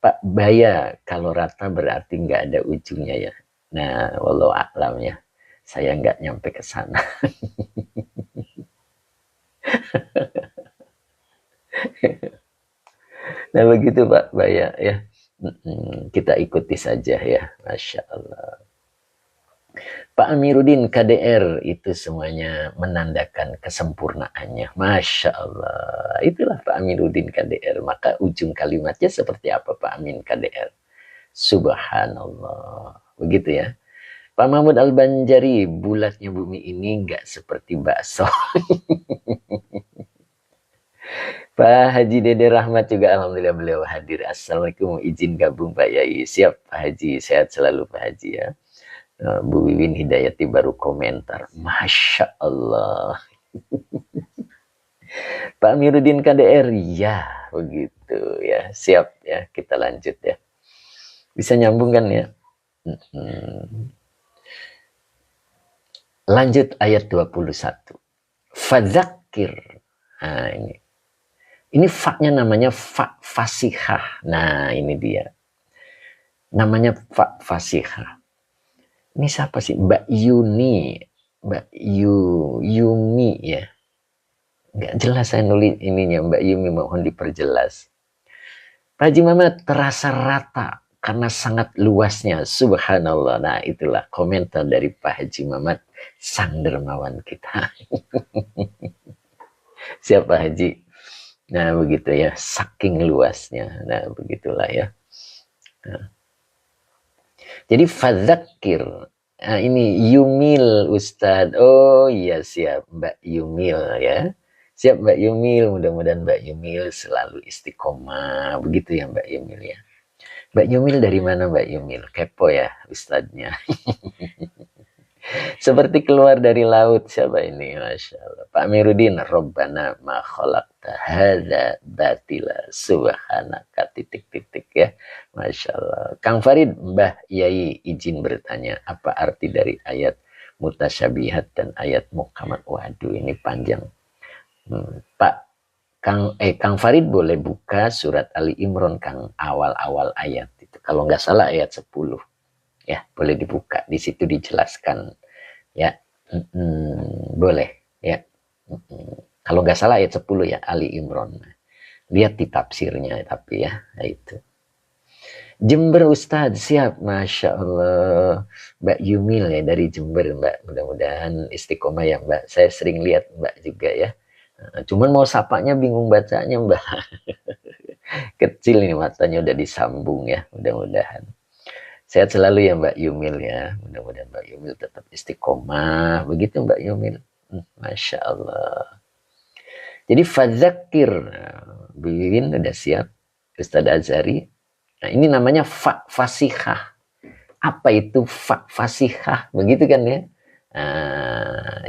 Pak Baya, kalau rata berarti nggak ada ujungnya ya. Nah, wallahu a'lam ya. Saya nggak nyampe ke sana. Nah begitu Pak Baya ya. Kita ikuti saja ya. Masya Allah. Pak Amiruddin KDR itu semuanya menandakan kesempurnaannya. Masya Allah. Itulah Pak Amiruddin KDR. Maka ujung kalimatnya seperti apa Pak Amin KDR? Subhanallah. Begitu ya. Pak Mahmud Al-Banjari, bulatnya bumi ini nggak seperti bakso. Pak Haji Dede Rahmat juga alhamdulillah beliau hadir. Assalamualaikum, izin gabung Pak Yai. Siap Pak Haji, sehat selalu Pak Haji ya. Bu Wiwin Hidayati baru komentar. Masya Allah. Pak Amiruddin KDR, ya begitu ya. Siap ya, kita lanjut ya. Bisa nyambung kan ya? Lanjut ayat 21. Fadzakir. Nah ini. Ini fa-nya namanya fa fasihah. Nah ini dia. Namanya fa fasihah. Ini siapa sih? Mbak Yuni. Mbak Yumi ya. Nggak jelas saya nulis ininya. Mbak Yumi mohon diperjelas. Pak Haji Muhammad terasa rata karena sangat luasnya. Subhanallah. Nah itulah komentar dari Pak Haji Muhammad sang dermawan kita. Siapa Haji? Nah begitu ya, saking luasnya. Nah begitulah ya. Nah. Jadi fadzakir. Nah, ini Yumil Ustadz. Oh iya siap Mbak Yumil ya. Siap Mbak Yumil, mudah-mudahan Mbak Yumil selalu istiqomah. Begitu ya Mbak Yumil ya. Mbak Yumil dari mana Mbak Yumil? Kepo ya Ustadznya. Seperti keluar dari laut. Siapa ini? Masya Allah. Pak Amiruddin. Rabbana ma khalaqta hadza batila subhanaka titik-titik ya. Masya Allah. Kang Farid, Mbah Yai izin bertanya. Apa arti dari ayat mutasyabihat dan ayat muhkamat? Waduh ini panjang. Pak Kang Farid boleh buka surat Ali Imran Kang, awal-awal ayat itu. Kalau nggak salah ayat 10. Ya, boleh dibuka. Di situ dijelaskan. Ya, boleh. Ya, kalau nggak salah ayat 10 ya, Ali Imran. Lihat di tafsirnya, tapi ya, itu. Jember Ustadz, siap. Masya Allah. Mbak Yumil ya, dari Jember, Mbak. Mudah-mudahan istiqomah ya, Mbak. Saya sering lihat Mbak juga ya. Cuman mau sapanya bingung bacanya, Mbak. Kecil nih matanya udah disambung ya, mudah-mudahan. Sehat selalu ya Mbak Yumil ya. Mudah-mudahan Mbak Yumil tetap istiqomah. Begitu Mbak Yumil. Masya Allah. Jadi fadzakir. Bikin udah siap. Ustadz Azhari. Nah ini namanya fa fasihah. Apa itu fa fasihah? Begitu kan ya.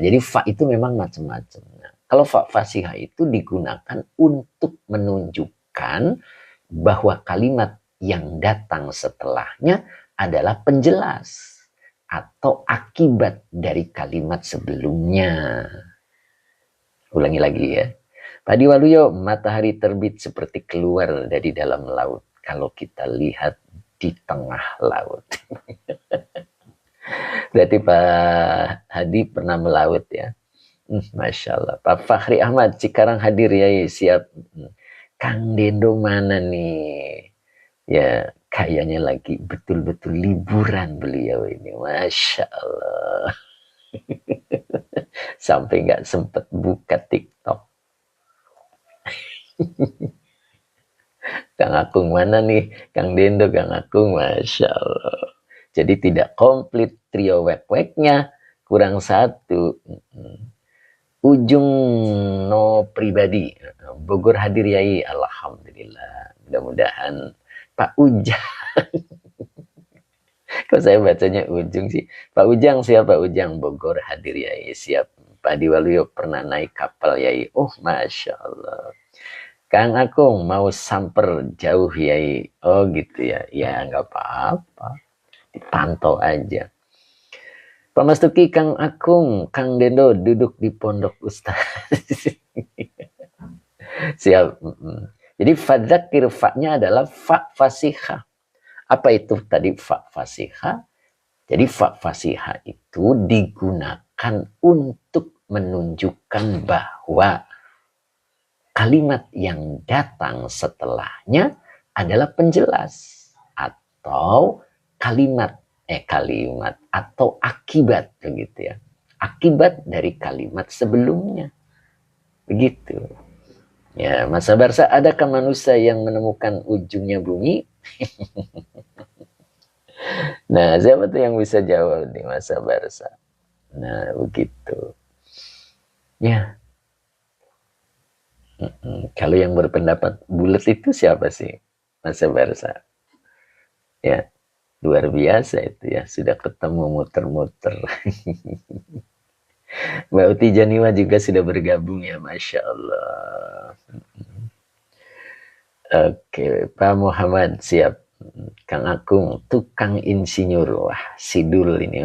Jadi fa itu memang macam-macam. Nah, kalau fa fasihah itu digunakan untuk menunjukkan bahwa kalimat yang datang setelahnya adalah penjelas atau akibat dari kalimat sebelumnya. Ulangi lagi ya. Padi Waluyo, matahari terbit seperti keluar dari dalam laut. Kalau kita lihat di tengah laut. Berarti Pak Hadi pernah melaut ya. Masya Allah. Pak Fahri Ahmad, Cikarang hadir ya, siap. Kang Dendo mana nih? Ya, kayaknya lagi betul-betul liburan beliau ini. Masya Allah. Sampai nggak sempet buka TikTok. Kang Akung mana nih? Kang Dendo, Kang Akung. Masya Allah. Jadi tidak komplit trio wek-weknya. Kurang satu. Ujung no pribadi. Bogor hadir yai. Alhamdulillah. Mudah-mudahan Pak Ujang. Kok saya bacanya Ujung sih? Pak Ujang siapa? Pak Ujang Bogor hadir yai. Siap. Pak Diwaluyo pernah naik kapal yai. Oh Masya Allah. Kang Akung mau samper jauh yai. Oh gitu ya. Ya nggak apa-apa. Dipantau aja. Pak Mastuki, Kang Akung, Kang Dendo duduk di pondok Ustaz. Siap. Jadi fadzakir fa-nya adalah fa fasihah. Apa itu tadi fa fasihah? Jadi fa fasihah itu digunakan untuk menunjukkan bahwa kalimat yang datang setelahnya adalah penjelas atau kalimat atau akibat begitu ya. Akibat dari kalimat sebelumnya. Begitu. Ya, Masa Barsa, adakah manusia yang menemukan ujungnya bumi? Nah, siapa tuh yang bisa jawab nih Masa Barsa? Nah, begitu. Ya. Kalau yang berpendapat bulat itu siapa sih? Masa Barsa. Ya. Luar biasa itu ya, sudah ketemu muter-muter. Mbak Uti Janiwa juga sudah bergabung ya, Masya Allah. Oke, Pak Muhammad siap. Kang Akung, tukang insinyur. Wah, sidul ini.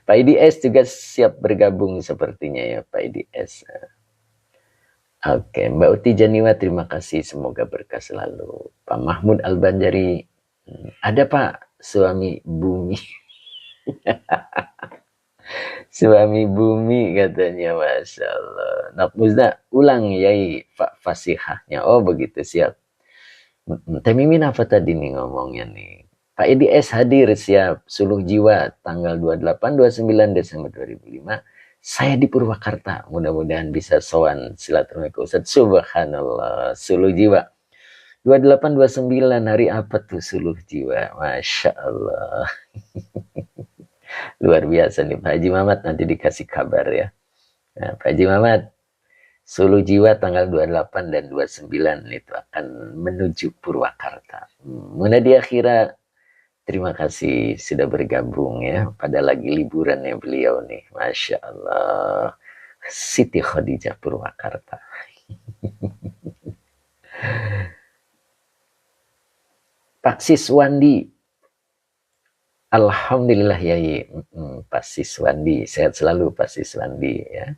Pak IDS juga siap bergabung sepertinya ya, Pak IDS. Oke, Mbak Uti Janiwa terima kasih, semoga berkah selalu. Pak Mahmud Al-Banjari, ada Pak suami bumi. Suami bumi katanya, Masya Allah. Nakmuzna, ulang yai fasihahnya. Oh begitu, siap. Teh Mimin apa tadi nih ngomongnya nih? Pak EDS hadir siap, Suluh Jiwa tanggal 28-29 Desember 2005. Saya di Purwakarta, mudah-mudahan bisa sowan silaturahmi ke Ustadz. Subhanallah, Suluh Jiwa. 28-29 hari apa tuh Suluh Jiwa? Masya Allah. Luar biasa nih Pak Haji Mamat, nanti dikasih kabar ya. Nah, Pak Haji Mamat, Suluh Jiwa tanggal 28 dan 29 itu akan menuju Purwakarta. Munadia Akhira, terima kasih sudah bergabung ya. Pada lagi liburan ya beliau nih. Masya Allah. Siti Khadijah Purwakarta. Pak Siswandi. Alhamdulillah ya. Pak Siswandi. Sehat selalu Pak Siswandi ya.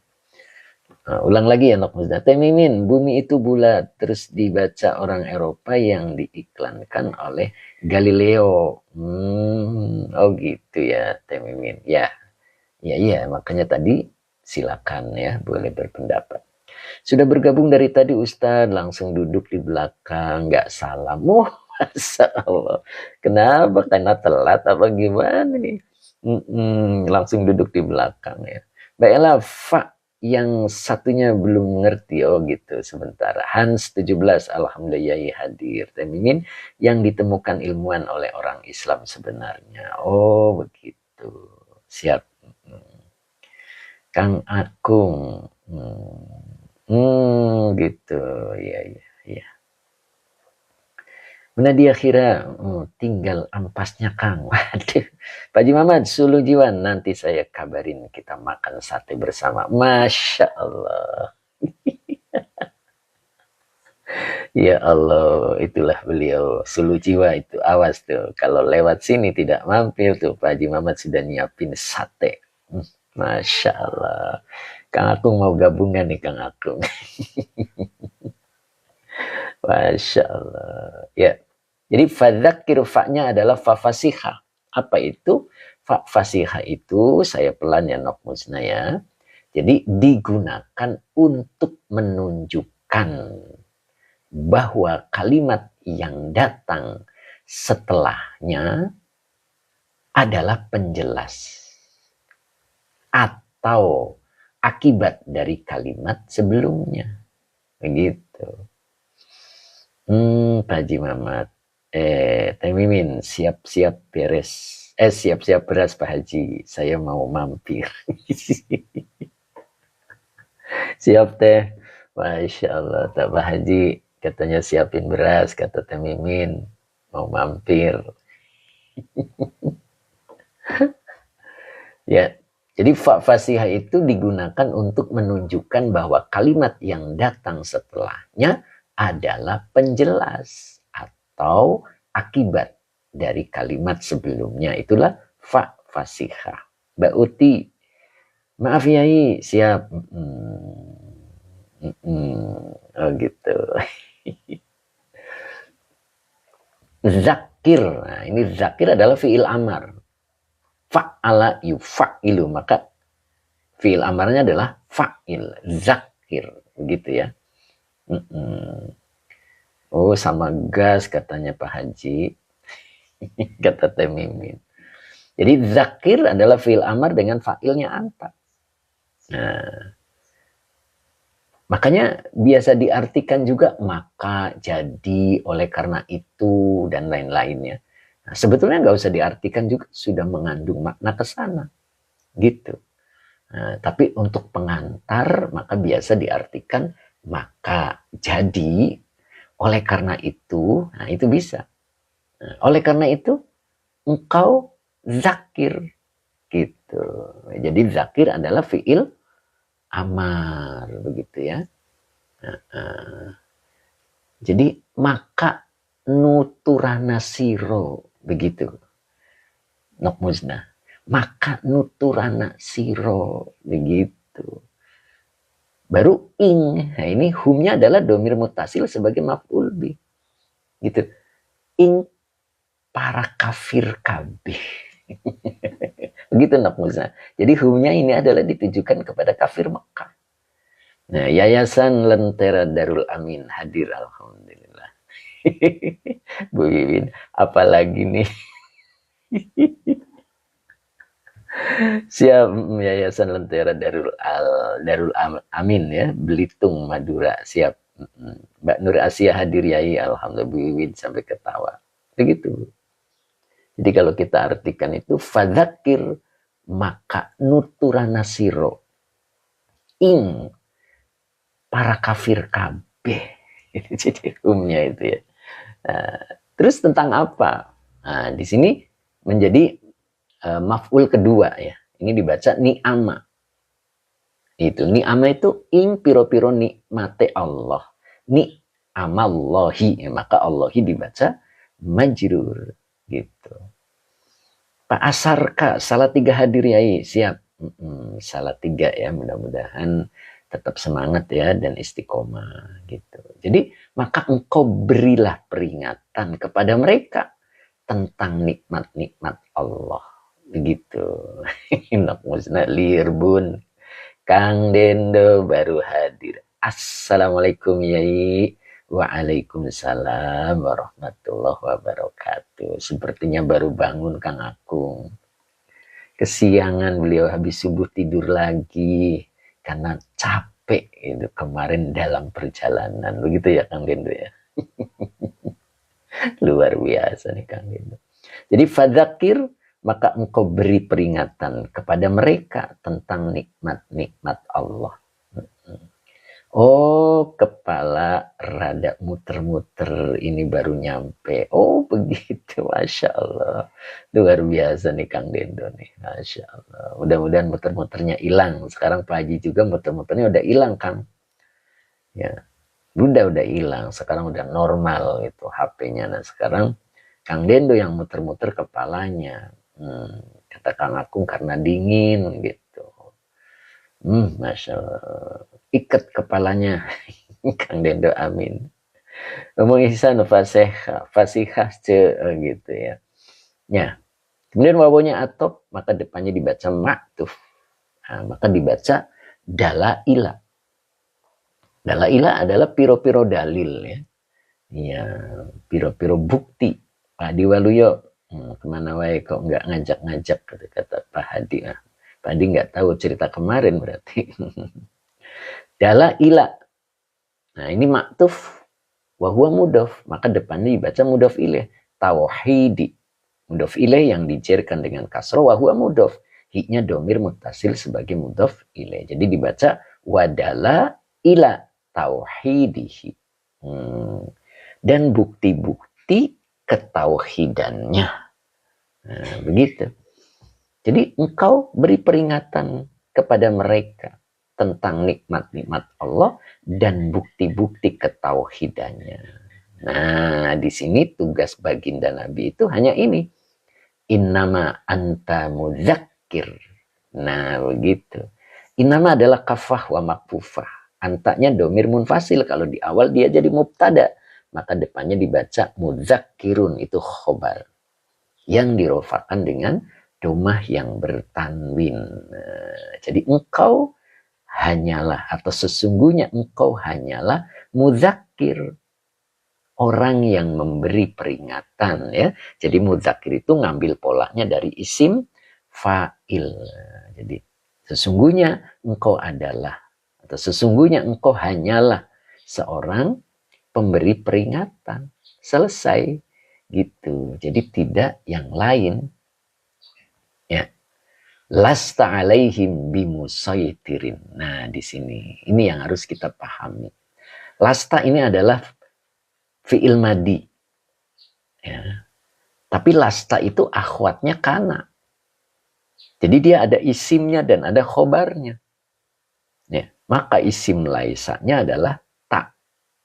Ulang lagi ya Nok Musda. Temimin, bumi itu bulat. Terus dibaca orang Eropa yang diiklankan oleh Galileo. Oh gitu ya Temimin. Ya, makanya tadi silakan ya, boleh berpendapat. Sudah bergabung dari tadi Ustadz, langsung duduk di belakang, nggak salam. Masya Allah. Kenapa? Karena telat apa gimana nih? Langsung duduk di belakang ya. Baiklah, Pak yang satunya belum ngerti. Oh gitu, sebentar. Hans 17, Alhamdulillah hadir. Temimin, yang ditemukan ilmuwan oleh orang Islam sebenarnya. Oh begitu. Siap. Kang Akung. Gitu. Iya. Nadia Khira, tinggal ampasnya Kang. Waduh, Pak Haji Mamat, Suluh Jiwa, nanti saya kabarin kita makan sate bersama. Masya Allah. Ya Allah, itulah beliau Suluh Jiwa itu. Awas tuh, kalau lewat sini tidak mampir tuh, Pak Haji Mamat sudah nyiapin sate. Masya Allah. Kang Akung mau gabungan nih Kang Akung. Masya Allah. Ya. Jadi fadzakir fa-nya adalah fa-fasiha. Apa itu? Fa-fasiha itu, saya pelan ya Nok Musna ya. Jadi digunakan untuk menunjukkan bahwa kalimat yang datang setelahnya adalah penjelas atau akibat dari kalimat sebelumnya. Begitu. Pak Haji Mamat. Temimin, siap-siap beres. Siap-siap beras Pak Haji. Saya mau mampir. Siap teh. Masya Allah. Pak Haji katanya siapin beras. Kata Temimin. Mau mampir. Ya. Jadi fa-fasihah itu digunakan untuk menunjukkan bahwa kalimat yang datang setelahnya adalah penjelas atau akibat dari kalimat sebelumnya. Itulah fa-fasihah. Mbak Uti, maaf Yai, siap. Oh gitu. Zakir, nah ini zakir adalah fi'il amar. Fa'ala yufa'ilu, maka fi'il amarnya adalah fa'il, zakir, begitu ya. Oh sama gas katanya Pak Haji. Kata Temimin. Jadi zakir adalah fi'il amar dengan fa'ilnya anta. Nah, makanya biasa diartikan juga maka, jadi, oleh karena itu, dan lain-lainnya. Nah, sebetulnya nggak usah diartikan juga, sudah mengandung makna ke sana. Gitu. Nah, tapi untuk pengantar, maka biasa diartikan maka, jadi, oleh karena itu, nah itu bisa. Nah, oleh karena itu, engkau zakir. Gitu. Jadi zakir adalah fi'il amar, begitu ya. Jadi maka nuturana siro, begitu Nok Musna. Maka nuturana siro, begitu. Baru ing, nah ini humnya adalah domir mutasil sebagai maf'ul bih, gitu. Ing para kafir kabeh. Begitu Nok Musna. Jadi humnya ini adalah ditujukan kepada kafir Mekah. Nah, Yayasan Lentera Darul Amin hadir, alhamdulillah. Bu Wiwin, apalagi nih? Siap. Yayasan Lentera Darul Amin ya, Belitung, Madura. Siap. Mbak Nur Asia hadir yai, alhamdulillah, Bu Wiwin sampai ketawa. Begitu. Jadi kalau kita artikan itu fadzakir maka nuturana siro ing para kafir kabeh. Jadi itu ya. Nah, terus tentang apa? Nah, di sini menjadi maf'ul kedua ya. Ini dibaca ni'ama. Itu ni'ama itu ing piro-piro nikmate Allah. Ni'amallahi. Ya, maka Allahi dibaca majrur gitu. Pak Asarka, salah 3 hadir yai, siap. Salah 3 ya, mudah-mudahan tetap semangat ya dan istiqomah gitu. Jadi maka engkau berilah peringatan kepada mereka tentang nikmat-nikmat Allah. Begitu. Nak musnah lirbun. Kang Dendo baru hadir. Assalamualaikum yai. Waalaikumsalam warahmatullahi wabarakatuh. Sepertinya baru bangun Kang Akung. Kesiangan beliau habis subuh tidur lagi karena capek itu kemarin dalam perjalanan. Begitu ya Kang Dendo ya. Luar biasa nih Kang Dendo. Jadi fadzakir maka engkau beri peringatan kepada mereka tentang nikmat-nikmat Allah. Oh, kepala rada muter-muter, ini baru nyampe. Oh, begitu, Masya Allah. Luar biasa nih Kang Dendo nih, Masya Allah. Mudah-mudahan muter-muternya hilang. Sekarang Pak Haji juga muter-muternya udah hilang, Kang. Ya, udah hilang. Sekarang udah normal itu HP-nya. Nah, sekarang Kang Dendo yang muter-muter kepalanya. Kata Kang Akung karena dingin gitu. Masya Allah. Ikat kepalanya. Kang Dendo amin. Ngomong ihsan fasihah gitu ya. Ya. Kemudian wawunya atop, maka depannya dibaca ma'tuf. Nah, maka dibaca dalaila. Dalaila adalah piro-piro dalil ya. Ya, piro-piro bukti. Pak Hadi Waluyo, kemana wae kok nggak ngajak-ngajak kata Pak Hadi. Nah, Pak Hadi nggak tahu cerita kemarin berarti. Dalaila. Nah ini maktuf. Wahua mudof. Maka depannya dibaca mudof ilaih. Tauhidi. Mudof ilaih yang dijerkan dengan kasroh. Wahua mudof. Hiknya domir mutasil sebagai mudof ilaih. Jadi dibaca wadala ila tauhidihi. Dan bukti-bukti ketauhidannya. Nah, begitu. Jadi engkau beri peringatan kepada mereka tentang nikmat-nikmat Allah dan bukti-bukti ketauhidannya. Nah, di sini tugas baginda Nabi itu hanya ini. Innama anta mudzakir. Nah, begitu. Innama adalah kafah wa makfufah. Antanya domir munfasil. Kalau di awal dia jadi mubtada. Maka depannya dibaca mudzakirun. Itu khobar. Yang dirofakan dengan domah yang bertanwin. Jadi engkau hanyalah atau sesungguhnya engkau hanyalah mudzakir, orang yang memberi peringatan ya. Jadi mudzakir itu ngambil polanya dari isim fa'il. Jadi sesungguhnya engkau adalah atau sesungguhnya engkau hanyalah seorang pemberi peringatan. Selesai gitu. Jadi tidak yang lain. Ya. Lasta alaihim bimusaytirin. Nah, di sini ini yang harus kita pahami. Lasta ini adalah fi'il madi. Ya. Tapi lasta itu akhwatnya kana. Jadi dia ada isimnya dan ada khobarnya. Ya. Maka isim laisanya adalah ta.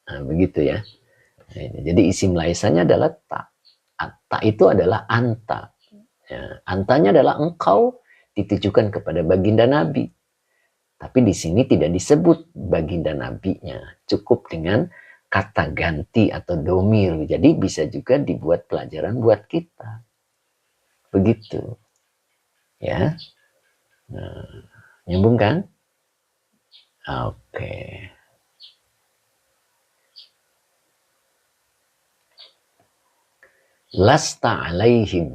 Nah, begitu ya. Jadi isim laisanya adalah ta. Ta itu adalah anta. Ya. Antanya adalah engkau, ditujukan kepada baginda Nabi. Tapi di sini tidak disebut baginda Nabinya. Cukup dengan kata ganti atau domir. Jadi bisa juga dibuat pelajaran buat kita. Begitu. Ya. Nah, nyambung kan? Oke. Lasta alaihim.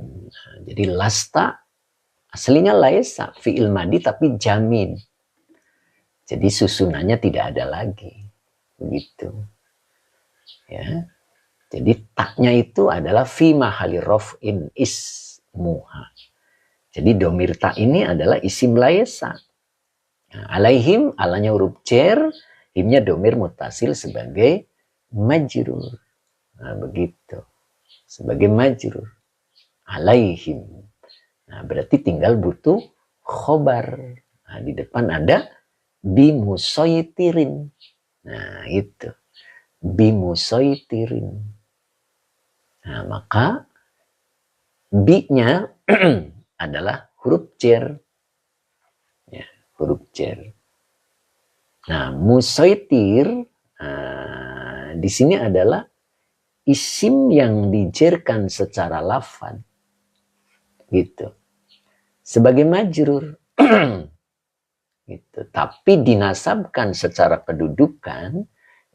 Jadi lasta aslinya laisa, fi'il madi tapi jamin. Jadi susunannya tidak ada lagi. Begitu. Ya. Jadi taknya itu adalah fi mahali raf'in ismuha. Jadi domir tak ini adalah isim laisa. Nah, alaihim, alanya huruf cer, himnya domir mutasil sebagai majrur. Nah, begitu. Sebagai majrur. Alaihim. Nah, berarti tinggal butuh khobar. Nah, di depan ada bimusoytirin. Nah, itu. Bimusoytirin. Nah, maka bi-nya adalah huruf cer. Ya, huruf cer. Nah, musoitir di sini adalah isim yang dijerkan secara lafad. Gitu. Sebagai majrur. Gitu. Tapi dinasabkan secara kedudukan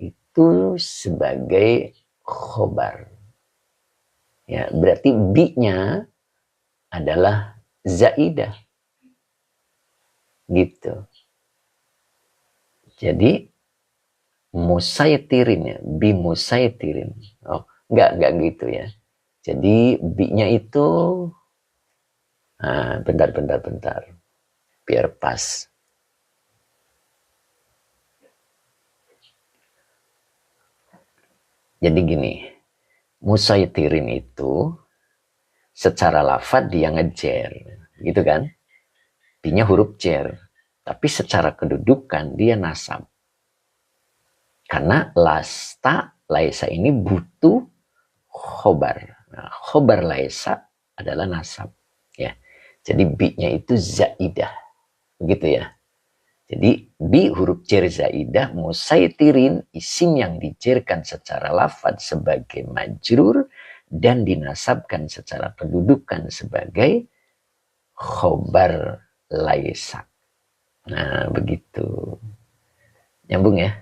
itu sebagai khobar. Ya, berarti bi-nya adalah zaidah. Gitu. Jadi musaitirin ya, bimusaitirin. Oh, enggak gitu ya. Jadi bi-nya itu bentar. Biar pas. Jadi gini, musaitirin itu secara lafad dia ngejer, gitu kan? Bi-nya huruf cer, tapi secara kedudukan dia nasab. Karena lasta, laisa ini butuh khobar. Nah, khobar laisa adalah nasab. Ya, jadi bi-nya itu zaidah, begitu ya. Jadi bi huruf cer zaidah musaitirin isim yang dijerkan secara lafad sebagai majrur dan dinasabkan secara kedudukan sebagai khobar laisa. Nah, begitu. Nyambung ya?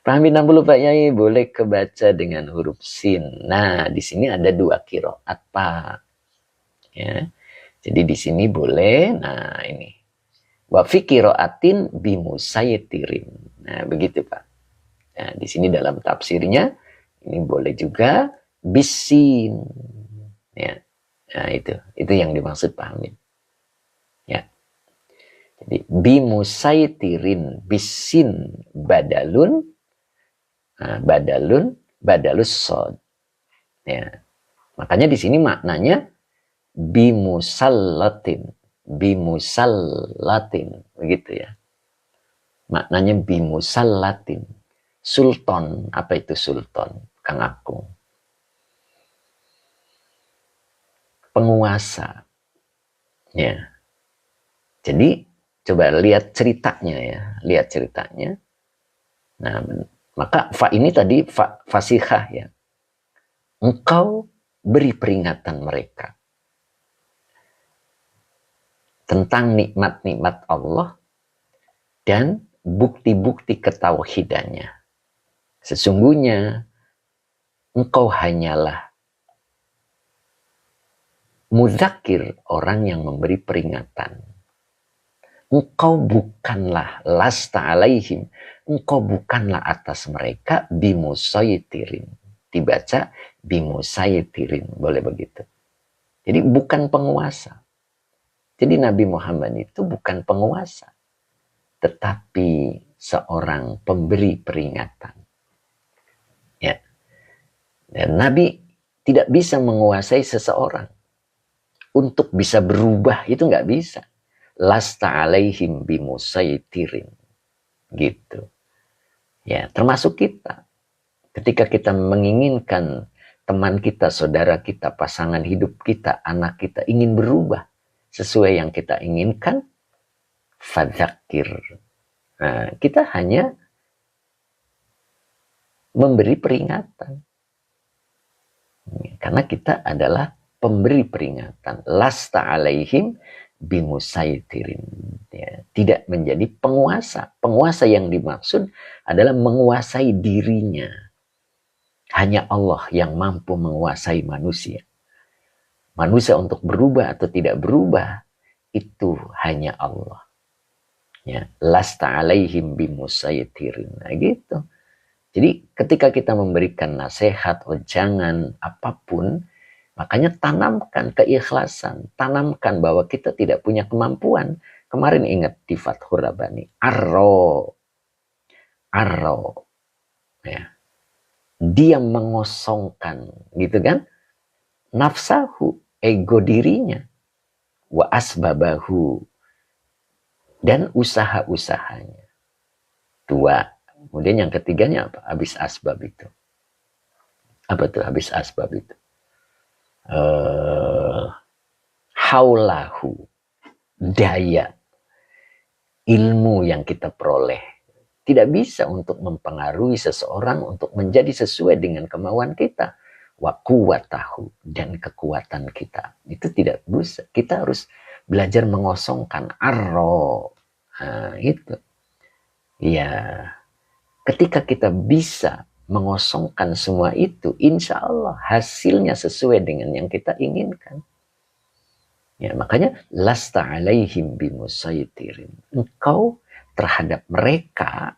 Pahamin 60 Pak Yai, boleh kebaca dengan huruf sin. Nah, di sini ada dua qiraat Pak. Ya. Jadi di sini boleh, nah ini. Wa fi qiraatin bimusayyitirin. Nah, begitu Pak. Nah, di sini dalam tafsirnya ini boleh juga bisin. Ya. Nah, itu yang dimaksud Pak Amin. Ya. Jadi bimusayyitirin bisin badalun badalus sod. Ya. Makanya di sini maknanya bimusallatin, begitu ya. Maknanya bimusallatin. Sultan, apa itu sultan? Kang Akung. Penguasa. Ya. Jadi coba lihat ceritanya ya, lihat ceritanya. Nah, maka fa ini tadi fasihah ya. Engkau beri peringatan mereka tentang nikmat-nikmat Allah dan bukti-bukti ketauhidannya. Sesungguhnya engkau hanyalah mudzakir, orang yang memberi peringatan. Engkau bukanlah lasta alaihim, engkau bukanlah atas mereka bimusayyitirin. Dibaca bimusayyitirin, boleh begitu. Jadi bukan penguasa. Jadi Nabi Muhammad itu bukan penguasa, tetapi seorang pemberi peringatan. Ya. Dan Nabi tidak bisa menguasai seseorang. Untuk bisa berubah itu nggak bisa. Lasta alaihim bimusayyitirin. Gitu. Ya, termasuk kita. Ketika kita menginginkan teman kita, saudara kita, pasangan hidup kita, anak kita ingin berubah sesuai yang kita inginkan, fadzakir. Nah, kita hanya memberi peringatan. Karena kita adalah pemberi peringatan. Lasta alaihim bimusayyitirin. Ya, tidak menjadi penguasa. Penguasa yang dimaksud adalah menguasai dirinya. Hanya Allah yang mampu menguasai manusia. Manusia untuk berubah atau tidak berubah, itu hanya Allah. Ya, lasta alaihim bimusaytirin. Nah, gitu. Jadi ketika kita memberikan nasihat, jangan apapun, makanya tanamkan keikhlasan, tanamkan bahwa kita tidak punya kemampuan. Kemarin ingat di Fathur Rabbani, arro, ya. Dia mengosongkan, gitu kan? Nafsahu, ego dirinya, wa asbabahu, dan usaha-usahanya. Dua. Kemudian yang ketiganya apa? Habis asbab itu. Apa tuh habis asbab itu? Haulahu, daya, ilmu yang kita peroleh. Tidak bisa untuk mempengaruhi seseorang untuk menjadi sesuai dengan kemauan kita. Wa quwwatahu, dan kekuatan kita. Itu tidak bisa. Kita harus belajar mengosongkan arro. Nah, itu. Ya, ketika kita bisa mengosongkan semua itu, insya Allah hasilnya sesuai dengan yang kita inginkan. Ya, makanya lasta alaihim bimusaytirin. Engkau terhadap mereka,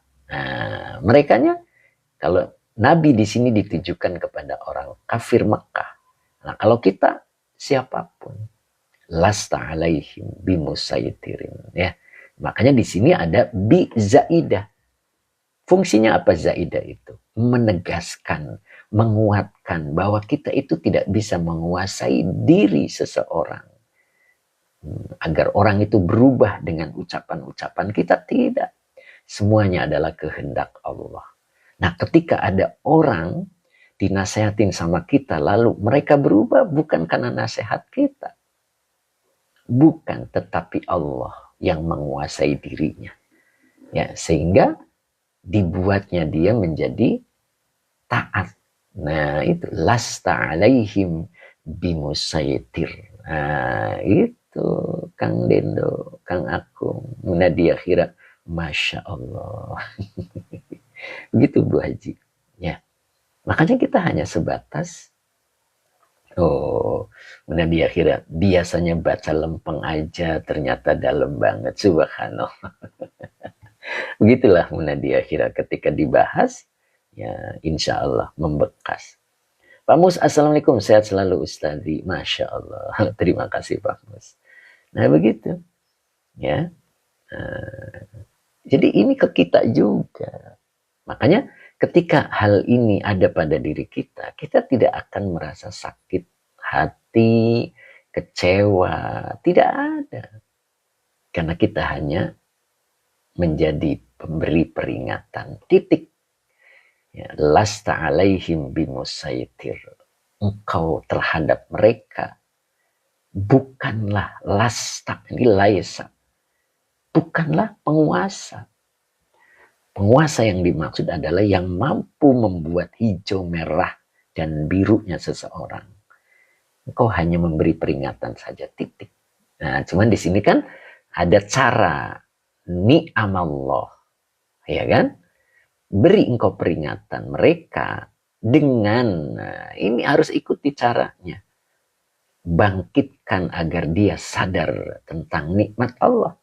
merekanya kalau Nabi di sini ditujukan kepada orang kafir Mekah. Nah, kalau kita siapapun, lasta alaihim bimusaytirin. Ya, makanya di sini ada bi zaidah. Fungsinya apa zaidah itu? Menegaskan, menguatkan bahwa kita itu tidak bisa menguasai diri seseorang. Agar orang itu berubah dengan ucapan-ucapan kita, tidak. Semuanya adalah kehendak Allah. Nah, ketika ada orang dinasehatin sama kita, lalu mereka berubah bukan karena nasihat kita. Bukan, tetapi Allah yang menguasai dirinya. Ya, sehingga dibuatnya dia menjadi taat. Nah, itu lasta alaihim bimusaytir. Nah, itu Kang Dendo, Kang Akung, Munadia Khira, Masya Allah. Begitu Bu Haji. Ya, makanya kita hanya sebatas Munadia Khira biasanya baca lempeng aja, ternyata dalam banget, subhanallah. Begitulah Munadia Khira ketika dibahas, ya insya Allah membekas. Pak Mus, Assalamualaikum, sehat selalu Ustazi. Masya Allah, terima kasih Pak Mus. Nah begitu, ya. Jadi ini ke kita juga. Makanya ketika hal ini ada pada diri kita, kita tidak akan merasa sakit hati, kecewa, tidak ada. Karena kita hanya menjadi pemberi peringatan. Titik. Ya, lasta alaihim bimusaytir. Engkau terhadap mereka bukanlah lasta, ini laisa. Bukanlah penguasa. Penguasa yang dimaksud adalah yang mampu membuat hijau, merah, dan birunya seseorang. Engkau hanya memberi peringatan saja, titik. Nah, cuman di sini kan ada cara ni'amallah, ya kan? Beri engkau peringatan mereka dengan, ini harus ikuti caranya. Bangkitkan agar dia sadar tentang nikmat Allah.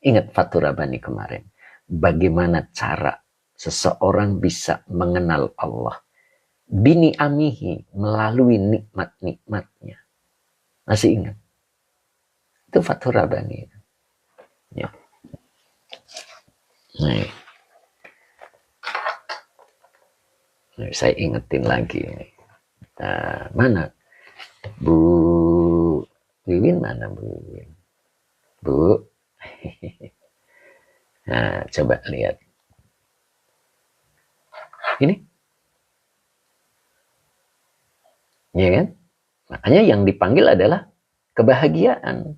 Ingat Fathur Rabbani kemarin. Bagaimana cara seseorang bisa mengenal Allah. Bini amihi, melalui nikmat-nikmatnya. Masih ingat? Itu Fathur Rabbani. Ya. Nah, saya ingetin lagi. Nah, mana Bu Wiwin, mana Bu Wiwin? Bu. Nah, coba lihat. Ini. Ya kan? Makanya yang dipanggil adalah kebahagiaan.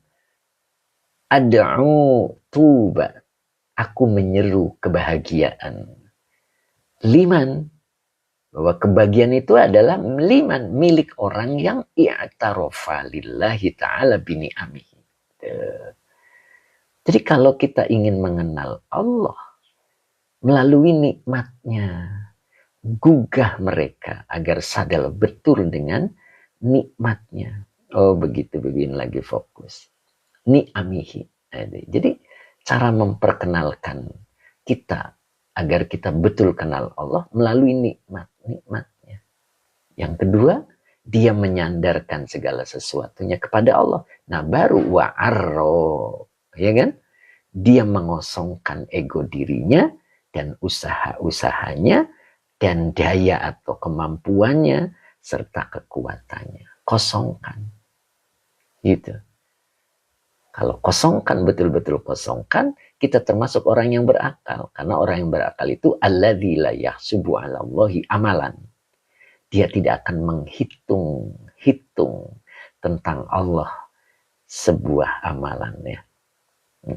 Ad'u tuba. Aku menyeru kebahagiaan. Liman. Bahwa kebahagiaan itu adalah liman, milik orang yang i'tarofa lillahi ta'ala bini'amihi. Jadi kalau kita ingin mengenal Allah melalui nikmatnya, gugah mereka agar sadar betul dengan nikmatnya. Oh begitu, Bibin lagi fokus. Ni'amihi. Jadi cara memperkenalkan kita agar kita betul kenal Allah melalui nikmatnya. Yang kedua, dia menyandarkan segala sesuatunya kepada Allah. Nah baru wa'arro, ya kan? Dia mengosongkan ego dirinya dan usaha-usahanya dan daya atau kemampuannya serta kekuatannya. Kosongkan. Gitu. Kalau kosongkan, betul-betul kosongkan, kita termasuk orang yang berakal. Karena orang yang berakal itu alladzi la yahsubu 'ala Allahi amalan. Dia tidak akan menghitung tentang Allah sebuah amalannya.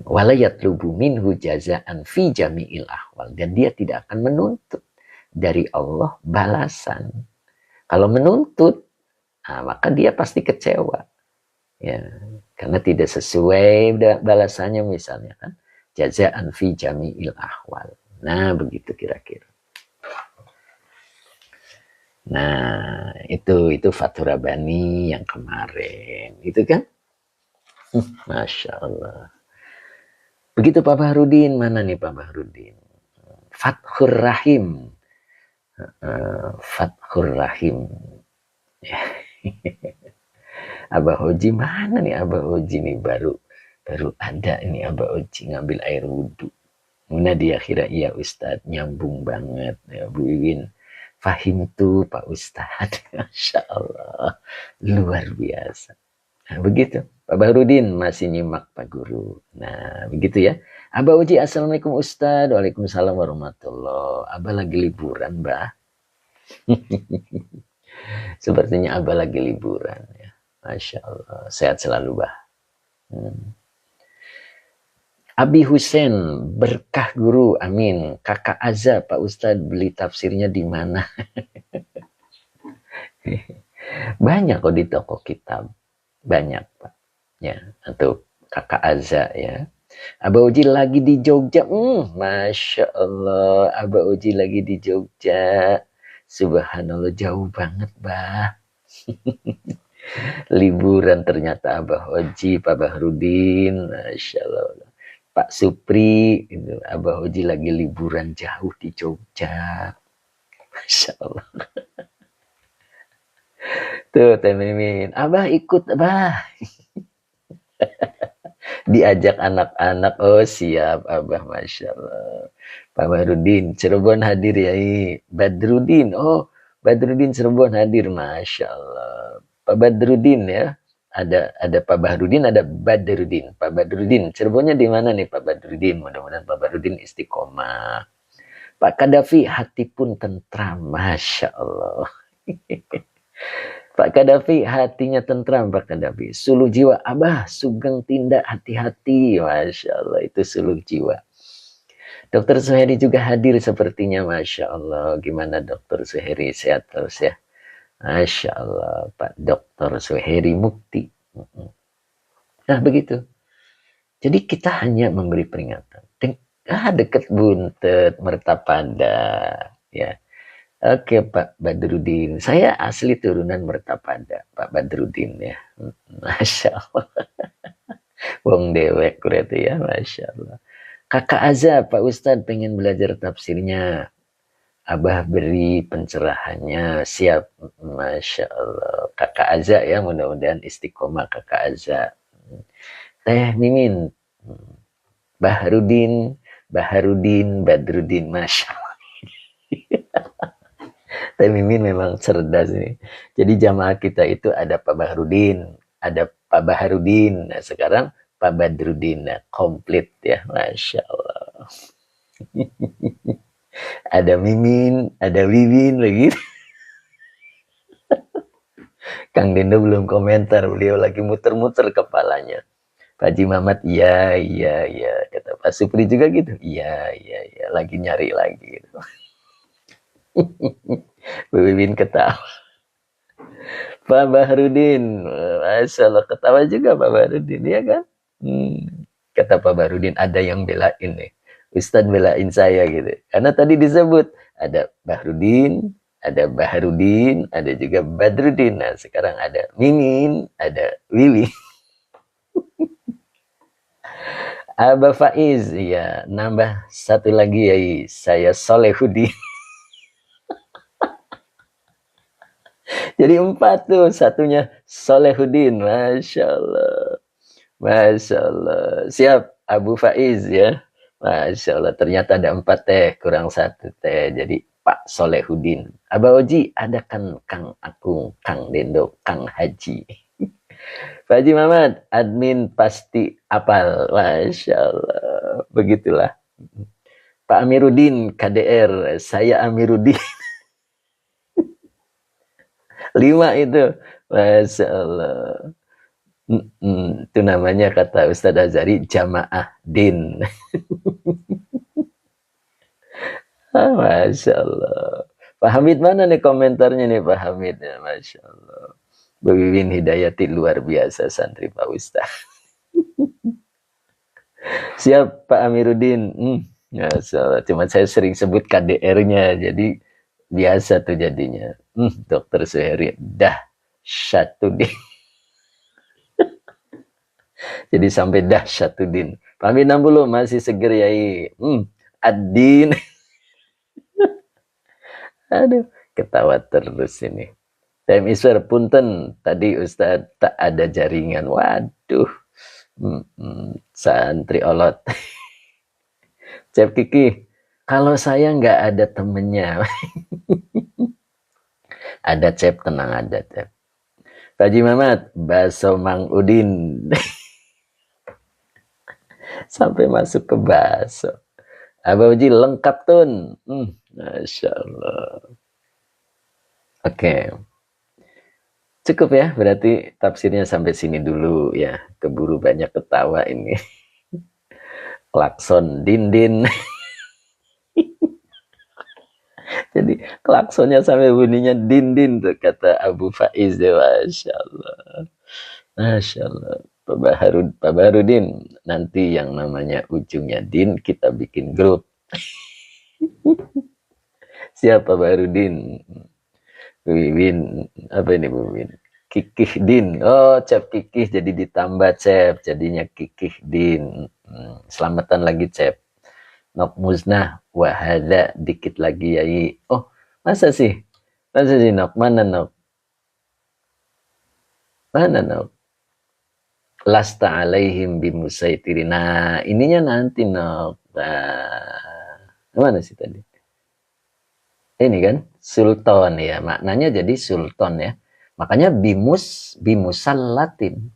Wala yatlubu minhu jazaan fi jami'il ahwal. Dan dia tidak akan menuntut dari Allah balasan. Kalau menuntut, maka dia pasti kecewa. Ya, karena tidak sesuai balasannya misalnya kan. Jazaan fi jami'il ahwal. Nah, begitu kira-kira. Nah, itu Fathur Rabbani yang kemarin. Itu kan? Masya Allah. Begitu Pak Bahrudin. Mana nih Pak Bahrudin? Fathur Rahim. Fathur Rahim. Abah Hoji mana nih Abah Hoji nih baru ada ini Abah Hoji ngambil air wudhu. Mana dia kira iya Ustadz, nyambung banget ya Bu Iwin. Fahim tuh Pak Ustadz. Masya Allah, luar biasa. Nah, begitu Pak Bahrudin masih nyimak Pak Guru. Nah begitu ya Abah Hoji. Assalamualaikum Ustadz. Waalaikumsalam warahmatullah. Abah lagi liburan Mbah. Sepertinya Abah lagi liburan ya. Masya Allah, sehat selalu Bah. Abi Husein, berkah guru, amin. Kakak Azza, Pak Ustadz beli tafsirnya di mana? Banyak kok di toko kitab, banyak Pak. Ya, untuk Kakak Azza ya. Abah Uji lagi di Jogja, Masya Allah, Abah Uji lagi di Jogja. Subhanallah, jauh banget Bah. Liburan ternyata Abah Hoji, Pak Bahrudin, Masya Allah. Pak Supri, gitu. Abah Hoji lagi liburan jauh di Jogja. Masya Allah. Tuh Teh Mimin, Abah ikut Abah. Diajak anak-anak, oh siap Abah, Masya Allah. Pak Bahrudin, Cirebon hadir ya. Badrudin, oh Badrudin Cirebon hadir, Masya Allah. Pak Badrudin ya. Ada Pak Bahrudin, ada Badrudin. Pak Badrudin, Cirebonnya di mana nih Pak Badrudin? Mudah-mudahan Pak Badrudin istiqomah. Pak Kadafi, hati pun tentram, Masya Allah. Pak Kadafi, hatinya tentram Pak Kadafi. Suluh jiwa, Abah, sugeng tindak, hati-hati. Masya Allah, itu suluh jiwa. Dokter Suheri juga hadir sepertinya, Masya Allah. Gimana Dokter Suheri, sehat terus ya? Masya Allah, Pak Dr. Suheri Mukti. Nah begitu. Jadi kita hanya memberi peringatan. Dekat Buntet, Mertapada. Ya. Oke Pak Badrudin. Saya asli turunan Mertapada, Pak Badrudin ya. Masya Allah. Wong dewek berarti ya, Masya Allah. Kakak Azza, Pak Ustadz pengen belajar tafsirnya. Abah beri pencerahannya, siap. Masya Allah. Kakak Azza ya, mudah-mudahan istiqomah Kakak Azza. Teh Mimin, Bahrudin, Badrudin, Masya Allah. Teh Mimin memang cerdas nih. Jadi jamaah kita itu ada Pak Bahrudin, ada Pak Bahrudin. Nah sekarang Pak Badrudin, nah, komplit ya, Masya Allah. Ada Mimin, ada Wiwin lagi. Kang Dindo belum komentar, beliau lagi muter-muter kepalanya. Pak Haji Mamat, iya. Kata Pak Supri juga gitu, iya. Lagi nyari lagi gitu. Bu Wiwin ketawa. Pak Bahrudin, Masya Allah, ketawa juga Pak Bahrudin, ya kan? Kata Pak Bahrudin, ada yang belain nih. Ustadz belain saya gitu. Karena tadi disebut ada Bahrudin, ada Baharudin, ada juga Badrudin. Nah, sekarang ada Mimin, ada Wiwi. Aba Faiz, ya nambah satu lagi ya, saya Solehudin. Jadi 4 tuh, satunya Solehudin, Masya Allah. Masya Allah. Siap, Abu Faiz ya. Masya Allah, ternyata ada 4 teh, kurang 1 teh. Jadi Pak Solehudin. Aba Oji, ada kan Kang Akung, Kang Dendo, Kang Haji. Pak Haji Mamat, admin pasti apal. Masya Allah. Begitulah. Pak Amiruddin, KDR. Saya Amiruddin. 5 itu. Masya Allah. Itu namanya kata Ustadz Azhari jamaah din. Masya Allah. Pak Hamid mana nih komentarnya nih Pak Hamid? Ya, Masya Allah. Bu Wiwin Hidayati luar biasa santri Pak Ustadz. Siap Pak Amiruddin. Masya Allah. Cuma saya sering sebut KDR-nya. Jadi biasa tuh jadinya. Dokter Suheri. Dahsyatuddin. Jadi sampai Dahsyatuddin. Pak Amin 60 masih seger yai. Ad-din. Aduh, ketawa terus ini. Time Iswer punten, tadi Ustadz tak ada jaringan. Waduh. Santri olot. Cep Kiki, kalau saya nggak ada temennya. Ada Cep, tenang ada Cep. Pak Haji Mamat, Baso Mang Udin. Sampai masuk ke baso. Abah Uji lengkap tun. Masya Allah. Oke. Cukup ya, berarti tafsirnya sampai sini dulu ya. Keburu banyak ketawa ini. Klakson din. Jadi klaksonnya sampai bunyinya din tuh kata Abu Faiz. Masya Allah. Masya Allah. Pak Baharudin, nanti yang namanya ujungnya din kita bikin grup. Siapa Baharudin? Bu Wiwin, apa ini Bu Wiwin? Kikih Din. Oh, Cep Kikih jadi ditambah Cep, jadinya Kikih Din. Selamatan lagi Cep. Nok musnah wahada dikit lagi yai. Oh, masa sih? Masa sih Nok? Mana Nok? Mana Nok? Lasta alaihim bimusaitirin. Nah, ininya nanti Nok. Mana sih tadi? Ini kan sultan ya, maknanya jadi sultan ya. Makanya bimusallatin.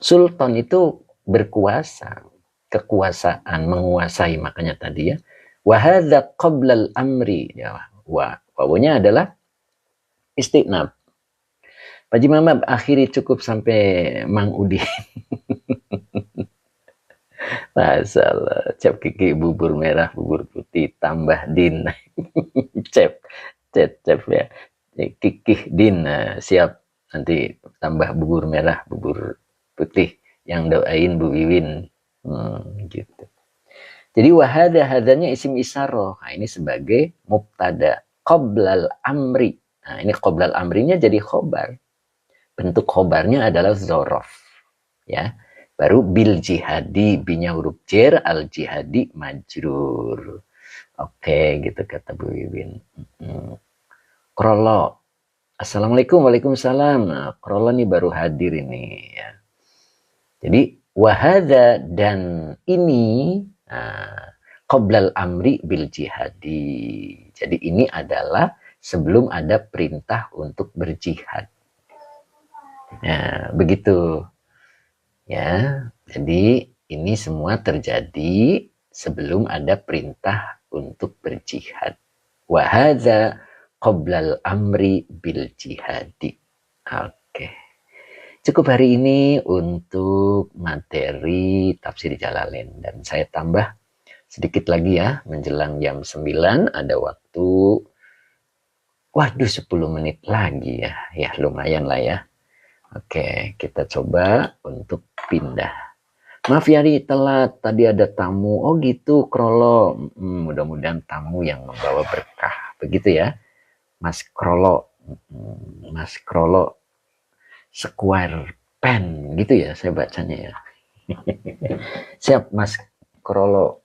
Sultan itu berkuasa, kekuasaan, menguasai, makanya tadi ya. Wa hadza qabla al-amri ya. Wawunya adalah istiqnab. Pak Haji Mamat akhiri cukup sampai Mang Udin. Masalah Cep Kiki bubur merah, bubur putih tambah din. Cep ya. Kikih din, siap nanti tambah bubur merah, bubur putih yang doain Bu Wiwin. Gitu. Jadi hadanya isim isyarah. Nah, ini sebagai mubtada qoblal amri. Nah, ini qoblal amrinya jadi khobar. Bentuk khobarnya adalah zorof. Ya. Baru bil jihadi, binya huruf jer, al jihadi majrur. Oke, gitu kata Bu Wiwin. Krolo. Assalamualaikum, waalaikumsalam. Nah, Krolo nih baru hadir ini ya. Jadi wahada dan ini qoblal amri bil jihadi. Jadi ini adalah sebelum ada perintah untuk berjihad. Nah, begitu. Ya, jadi ini semua terjadi sebelum ada perintah untuk berjihad. Wahada qoblal amri bil jihadi. Oke. Cukup hari ini untuk materi tafsir Jalalain. Dan saya tambah sedikit lagi ya, menjelang jam 9 ada waktu. Waduh, 10 menit lagi ya. Ya, lumayan lah ya. Oke, kita coba untuk pindah. Maaf ya Ri, telat, tadi ada tamu. Oh gitu, Krolo. Mudah-mudahan tamu yang membawa berkah. Begitu ya, Mas Krolo. Mas Krolo Square Pen, gitu ya saya bacanya ya. Siap Mas Krolo.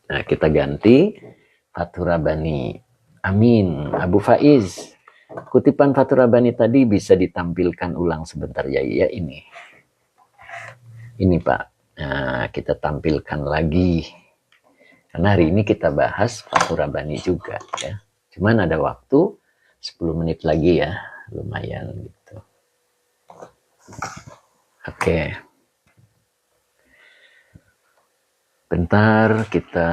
Nah, kita ganti Fathur Rabbani. Amin. Abu Faiz, kutipan Fathur Rabbani tadi bisa ditampilkan ulang sebentar ya, ya ini. Ini Pak. Nah, kita tampilkan lagi. Karena hari ini kita bahas Fathur Rabbani juga ya. Cuman ada waktu 10 menit lagi ya. Lumayan gitu. Oke. Bentar kita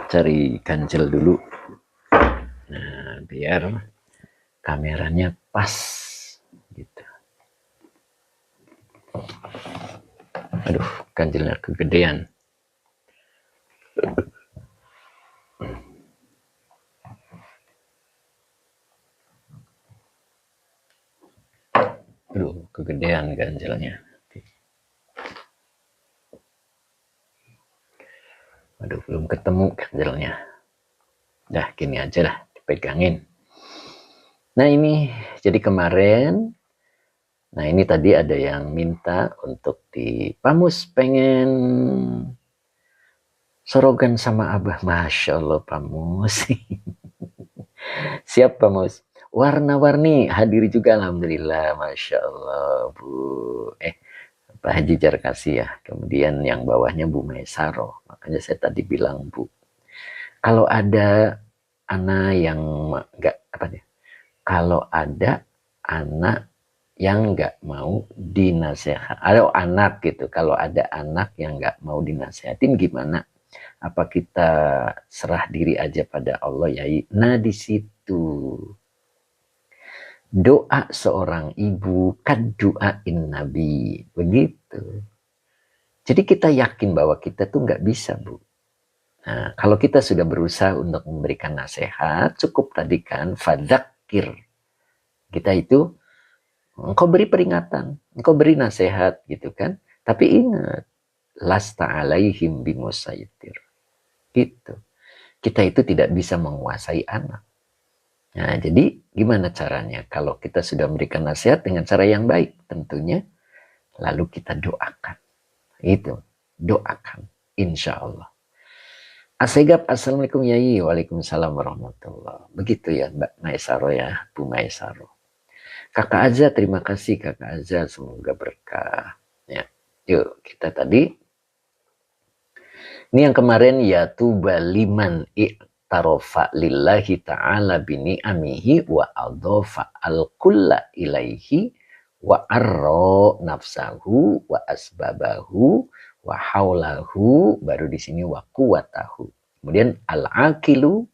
cari kancil dulu. Nah, biar kameranya pas gitu. Aduh, kancilnya kegedean. Aduh, kegedean kancilnya. Aduh, belum ketemu kancilnya. Dah, gini aja lah, dipegangin. Nah ini, jadi kemarin, nah ini tadi ada yang minta untuk di Pamus pengen sorogan sama Abah. Masya Allah Pamus. Siap Pamus. Warna-warni hadir juga Alhamdulillah. Masya Allah Bu. Pak Haji Jarkasi ya. Kemudian yang bawahnya Bu Maisaro. Makanya saya tadi bilang Bu, kalau ada anak yang nggak apa nih? Kalau ada anak yang nggak mau dinasehat, ada anak gitu. Kalau ada anak yang nggak mau dinasehatin gimana? Apa kita serah diri aja pada Allah ya? Nah di situ doa seorang ibu kan doain Nabi begitu. Jadi kita yakin bahwa kita tuh nggak bisa Bu. Nah, kalau kita sudah berusaha untuk memberikan nasihat, cukup tadi kan fadzakir. Kita itu engkau beri peringatan, engkau beri nasihat gitu kan. Tapi ingat, lasta alaihim bimusaitir. Gitu. Kita itu tidak bisa menguasai anak. Nah, jadi gimana caranya? Kalau kita sudah memberikan nasihat dengan cara yang baik tentunya, lalu kita doakan. Itu, doakan. Insya Allah. Asegap, assalamualaikum Yai, waalaikumsalam warahmatullah. Begitu ya Mbak Maisaro ya, Bu Maisaro. Kakak Azza, terima kasih Kakak Azza, semoga berkah. Ya, yuk kita tadi. Ini yang kemarin ya tuba liman i'tarofa lillahi ta'ala bini'amihi wa adhofa al-kulla ilaihi wa arro nafsahu wa asbabahu wa haulahu, baru di sini wa quwatahu. Kemudian al-aqilu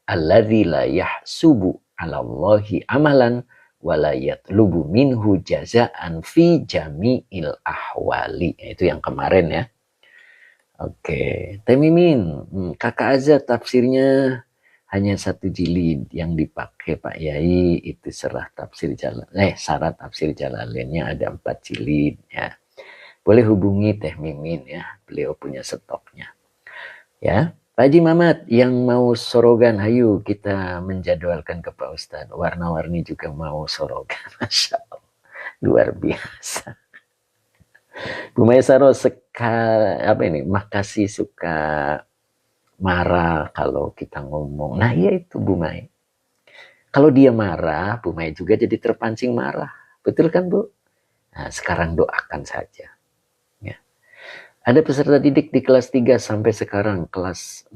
alladzi la yahsubu 'ala Allahi amalan wa la yatlubu minhu jazaan fi jami'il ahwali. Itu yang kemarin ya. Oke, Teh Mimin, Kakak Azza tafsirnya hanya 1 jilid yang dipakai Pak Yai itu syarat tafsir Jalalainnya ada 4 jilid ya. Boleh hubungi Teh Mimin ya, beliau punya stoknya. Ya, Pak Haji Mamat yang mau sorogan, hayu kita menjadwalkan ke Pak Ustadz. Warna-warni juga mau sorogan, Masya Allah, luar biasa. Bu Maisaro makasih suka marah kalau kita ngomong. Nah iya itu Bu Mai. Kalau dia marah, Bu Mai juga jadi terpancing marah. Betul kan Bu? Nah, sekarang doakan saja. Ada peserta didik di kelas 3 sampai sekarang kelas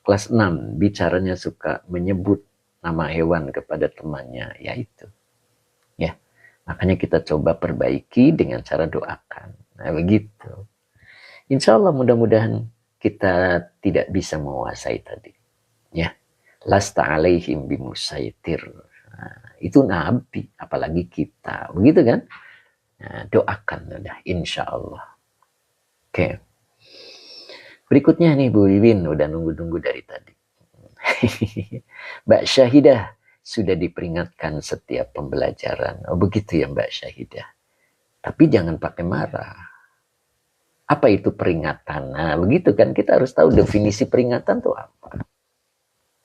kelas 6 bicaranya suka menyebut nama hewan kepada temannya, yaitu ya. Makanya kita coba perbaiki dengan cara doakan. Nah, begitu. Insya Allah mudah-mudahan kita tidak bisa menguasai tadi. Ya. Lasta alaihim bimusaitir. Nah, itu Nabi, apalagi kita. Begitu kan? Nah, doakan udah insya Allah. Oke. Berikutnya nih Bu Iwin, udah nunggu-nunggu dari tadi. Mbak Syahidah sudah diperingatkan setiap pembelajaran. Oh begitu ya Mbak Syahidah. Tapi jangan pakai marah. Apa itu peringatan? Nah begitu kan, kita harus tahu definisi peringatan itu apa.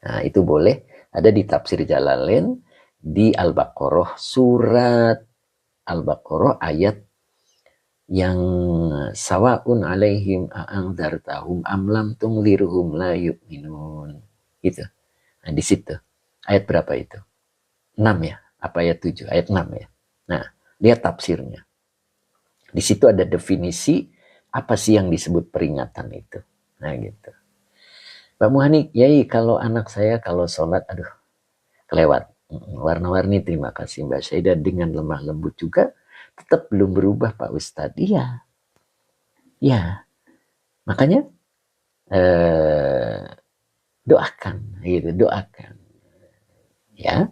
Nah itu boleh ada di tafsir Jalalain di Al-Baqarah, surat Al-Baqarah ayat yang sawaun alaihim a'angdartahum amlam tunglirhum la yu'minun. Gitu. Nah, di situ. Ayat berapa itu? 6 ya? Apa ayat 7? Ayat 6 ya. Nah, lihat tafsirnya. Di situ ada definisi apa sih yang disebut peringatan itu. Nah, gitu. Pak Muhanik, yai kalau anak saya kalau sholat, aduh, kelewat. Warna-warni, terima kasih Mbak Syahidah, dengan lemah lembut juga tetap belum berubah Pak Ustadz. Iya. Ya, makanya doakan gitu, doakan. Ya.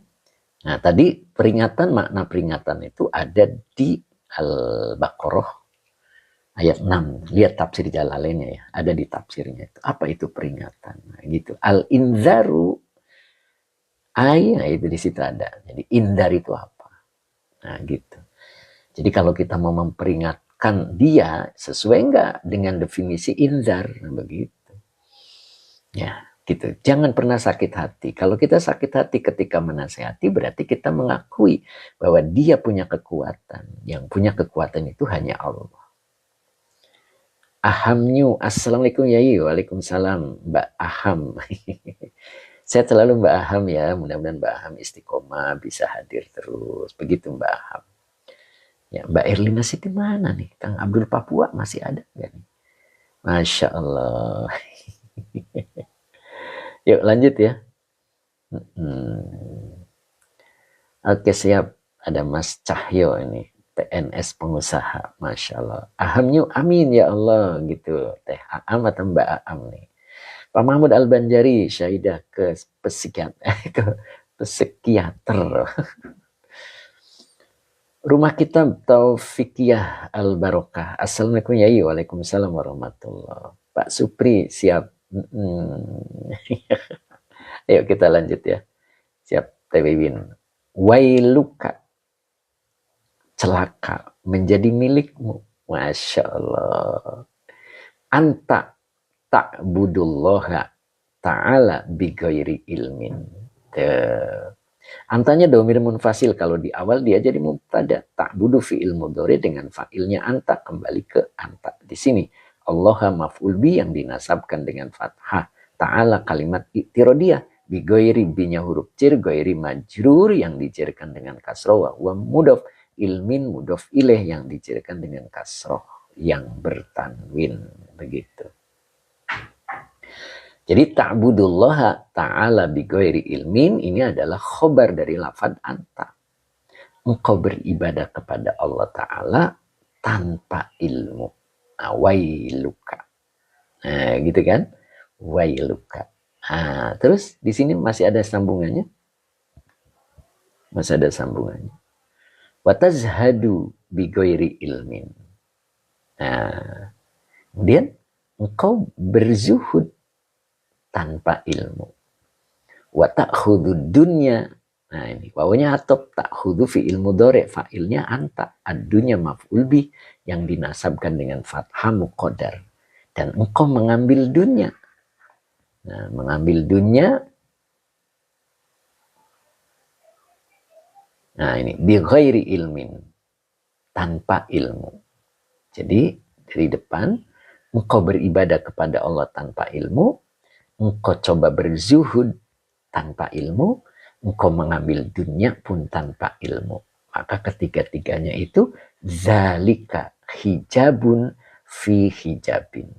Nah, tadi peringatan, makna peringatan itu ada di Al-Baqarah ayat 6. Lihat tafsir Jalalainnya ya, ada di tafsirnya itu. Apa itu peringatan? Nah, gitu. Al-inzaru ayat itu di situ ada. Jadi indar itu apa? Nah, gitu. Jadi kalau kita mau memperingatkan dia, sesuai enggak dengan definisi inzar? Nah, begitu. Ya, gitu. Jangan pernah sakit hati. Kalau kita sakit hati ketika menasehati, berarti kita mengakui bahwa dia punya kekuatan. Yang punya kekuatan itu hanya Allah. Ahamnyu, assalamualaikum Yai. Waalaikumsalam Mbak Aham. Saya selalu Mbak Aham ya. Mudah-mudahan Mbak Aham istiqomah, bisa hadir terus. Begitu Mbak Aham. Ya, Mbak Erlina Siti mana nih? Kang Abdul Papua masih ada nggak nih? Masya Allah. Yuk lanjut ya. Oke siap. Ada Mas Cahyo ini. PNS pengusaha. Masya Allah. Ahamnya amin ya Allah. Gitu. Teh Aam atau Mbak Aam nih. Pak Mahmud Al-Banjari. Syahidah ke psikiater. Rumah kita Taufikiyah Al-Barokah. Assalamualaikum ya. Waalaikumsalam warahmatullahi. Pak Supri siap. Ayo kita lanjut ya. Siap TW Win. Wailuka. Celaka menjadi milikmu. Masya Allah. Anta ta'budullaha ta'ala bigairi ilmin. Antanya domir munfasil, kalau di awal dia jadi mubtada. Ta'budu fi'il mudhari dengan fa'ilnya anta, kembali ke anta. Di sini Allah maf'ul bi yang dinasabkan dengan fathah. Ta'ala kalimat i'tirodiyah. Bi ghairi binya huruf jar, ghairi majrur yang dijarkan dengan kasroh, wa mudhof ilmin mudhof ilaih yang dijarkan dengan kasroh yang bertanwin. Begitu. Jadi ta'budullah ta'ala bi ghairi ilmin ini adalah khobar dari lafad anta. Engkau beribadah kepada Allah Ta'ala tanpa ilmu. Nah, wailuka. Nah, gitu kan? Wailuka. Nah, terus di sini masih ada sambungannya. Masih ada sambungannya. Watazhadu bi ghairi ilmin. Nah, kemudian engkau berzuhud tanpa ilmu. Wa ta'khudud dunya. Nah, ini wawunya atop, ta'khudhu fi'il mudhari', fa'ilnya anta, ad-dunya maf'ul bih yang dinasabkan dengan fathah muqaddar. Dan engkau mengambil dunia. Nah, mengambil dunia. Nah, ini bi ghairi ilmin, tanpa ilmu. Jadi dari depan, engkau beribadah kepada Allah tanpa ilmu, engkau coba berzuhud tanpa ilmu, engkau mengambil dunia pun tanpa ilmu. Maka ketiga-tiganya itu zalika hijabun fi hijabin.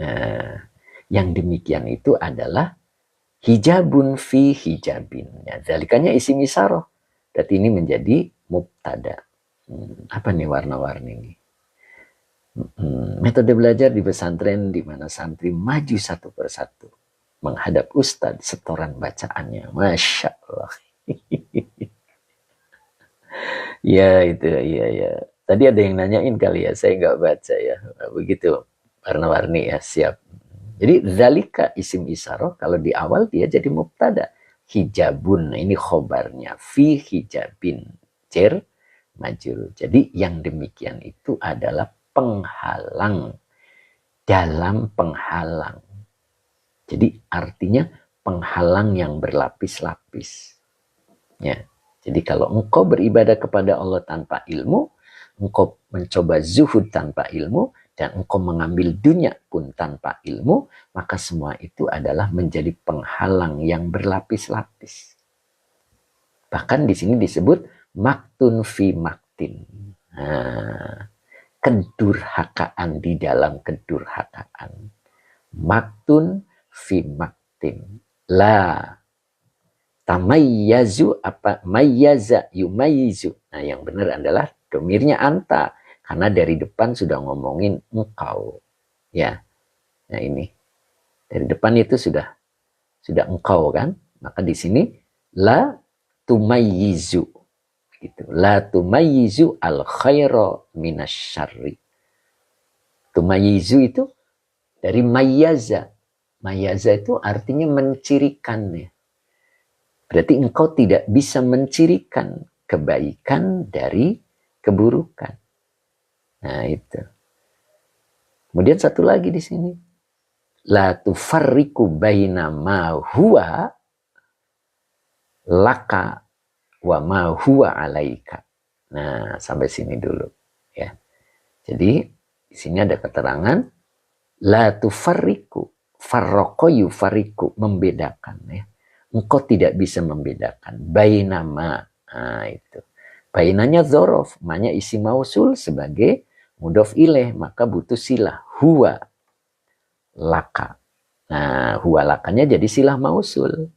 Nah, yang demikian itu adalah hijabun fi hijabin. Ya, zalikanya isim isyarah. Berarti ini menjadi mubtada. Apa nih warna-warni ini? Metode belajar di pesantren di mana santri maju satu persatu menghadap ustadz, setoran bacaannya. Masya Allah. Ya itu, ya. Tadi ada yang nanyain kali ya, saya nggak baca ya. Begitu warna-warni ya, siap. Jadi zalika isim isyarah kalau di awal dia jadi mubtada. Hijabun, nah ini khobarnya. Fi hijabin. Cer majul. Jadi yang demikian itu adalah penghalang. Dalam penghalang. Jadi artinya penghalang yang berlapis-lapis. Ya. Jadi kalau engkau beribadah kepada Allah tanpa ilmu, engkau mencoba zuhud tanpa ilmu, dan engkau mengambil dunia pun tanpa ilmu, maka semua itu adalah menjadi penghalang yang berlapis-lapis. Bahkan di sini disebut maktun fi maktin. Nah, kedurhakaan di dalam kedurhakaan. Maktun fi maktin. La tamayyazu apa mayyaza yumayyizu. Nah, yang benar adalah domirnya anta. Karena dari depan sudah ngomongin engkau. Ya. Nah ini. Dari depan itu sudah engkau kan. Maka di sini la tumayyizu. Gitu. La tumayyizu al khaira minasyarri. Tumayyizu itu dari mayyaza. Mayyaza itu artinya mencirikan. Ya. Berarti engkau tidak bisa mencirikan kebaikan dari keburukan. Nah itu. Kemudian satu lagi di sini. La tufarriqu baina ma huwa laka wa ma huwa alaika. Nah, sampai sini dulu ya. Jadi di sini ada keterangan la tufarriqu, farraqa yufarriqu, membedakan ya. Engkau tidak bisa membedakan baina ma. Nah, itu. Bainanya dzaraf, maknya isi mausul sebagai mudhof ilaih, maka butuh silah huwa laka. Nah, huwa lakanya jadi silah mausul.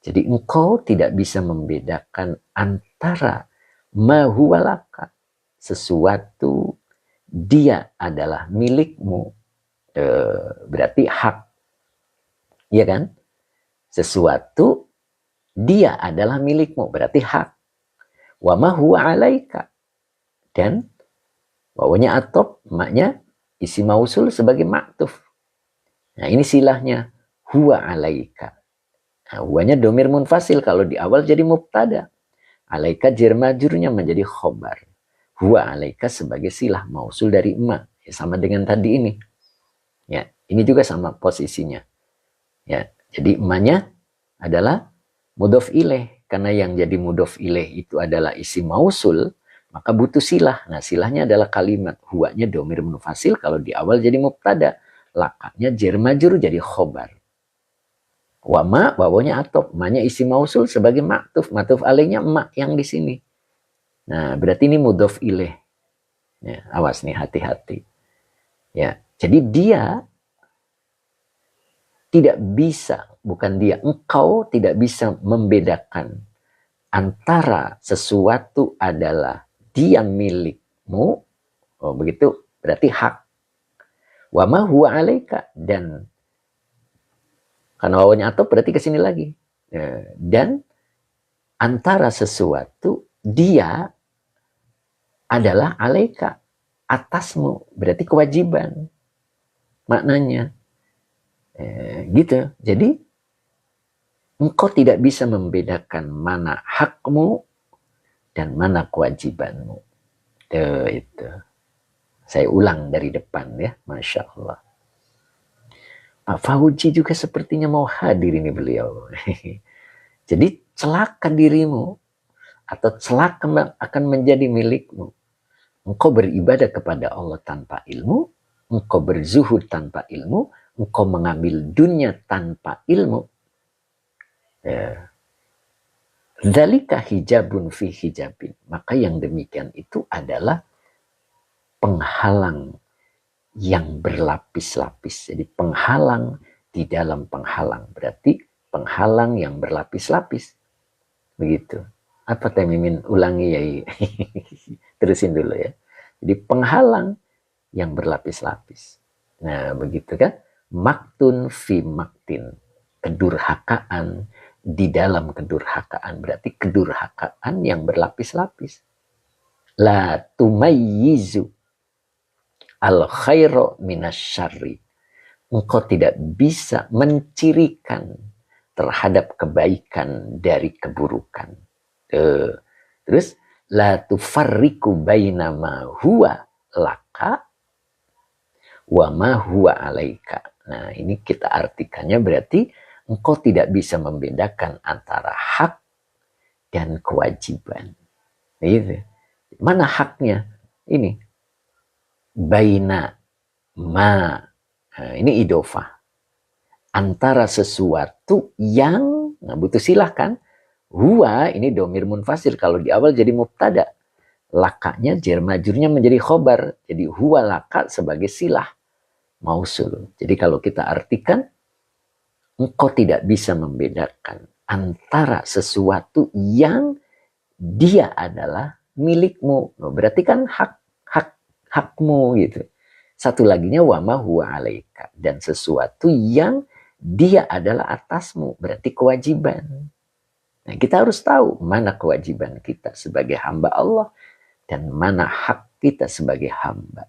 Jadi engkau tidak bisa membedakan antara ma huwa laka, sesuatu dia adalah milikmu, berarti hak, ya kan? Sesuatu dia adalah milikmu, berarti hak. Wa ma huwa alaika, dan wawanya atop, maknya isi mausul sebagai maktuf. Nah ini silahnya huwa alaika. Nah, huwanya domir munfasil, kalau di awal jadi mubtada. Alaika jar majrurnya menjadi khobar. Huwa alaika sebagai silah mausul dari ma. Ya, sama dengan tadi ini. Ya, ini juga sama posisinya. Ya, jadi emanya adalah mudhof ilaih. Karena yang jadi mudhof ilaih itu adalah isi mausul, maka butuh silah. Nah, silahnya adalah kalimat. Huwanya domir munfasil, kalau di awal jadi mubtada. Lakanya jar majrur jadi khobar. Wama wawanya atop, ma-nya isi mausul sebagai maktuf. Maktuf alaihnya ma yang di sini. Nah, berarti ini mudhof ilaih. Ya, awas nih, hati-hati. Ya, jadi dia tidak bisa, bukan dia, engkau tidak bisa membedakan antara sesuatu adalah dia milikmu, oh begitu, berarti hak. Wa ma huwa alaika, dan karena wawanya atop berarti ke sini lagi. Dan antara sesuatu dia adalah alaika, atasmu, berarti kewajiban maknanya. Gitu. Jadi engkau tidak bisa membedakan mana hakmu dan mana kewajibanmu. Itu. Saya ulang dari depan ya, Masya Allah. Pak Fauji juga sepertinya mau hadir ini beliau. Jadi celaka dirimu atau celaka akan menjadi milikmu. Engkau beribadah kepada Allah tanpa ilmu, engkau berzuhud tanpa ilmu, engkau mengambil dunia tanpa ilmu. Dzalika hijabun fi hijabin. Maka yang demikian itu adalah penghalang yang berlapis-lapis. Jadi penghalang di dalam penghalang. Berarti penghalang yang berlapis-lapis. Begitu. Apa Teh Mimin? Ulangi ya. Terusin dulu ya. Jadi penghalang yang berlapis-lapis. Nah begitu kan. Maktun fi maktin. Kedurhakaan di dalam kedurhakaan. Berarti kedurhakaan yang berlapis-lapis. La tumayyizu al khairu minasyarri. engkau tidak bisa mencirikan terhadap kebaikan dari keburukan. Terus la tufarriqu baina ma huwa laka wa ma huwa alaika. Nah, ini kita artikannya berarti engkau tidak bisa membedakan antara hak dan kewajiban. Gitu. Mana haknya? Ini baina ma. Nah, ini idofah. Antara sesuatu yang, nah butuh silahkan. Huwa ini domir munfasil. Kalau di awal jadi mubtada. Lakanya jar majurnya menjadi khobar. Jadi huwa laka sebagai silah mausul. Jadi kalau kita artikan, engkau tidak bisa membedakan antara sesuatu yang dia adalah milikmu. Berarti kan hakmu gitu. Satu laginya wama huwa alaika. Dan sesuatu yang dia adalah atasmu. Berarti kewajiban. Nah, kita harus tahu mana kewajiban kita sebagai hamba Allah dan mana hak kita sebagai hamba.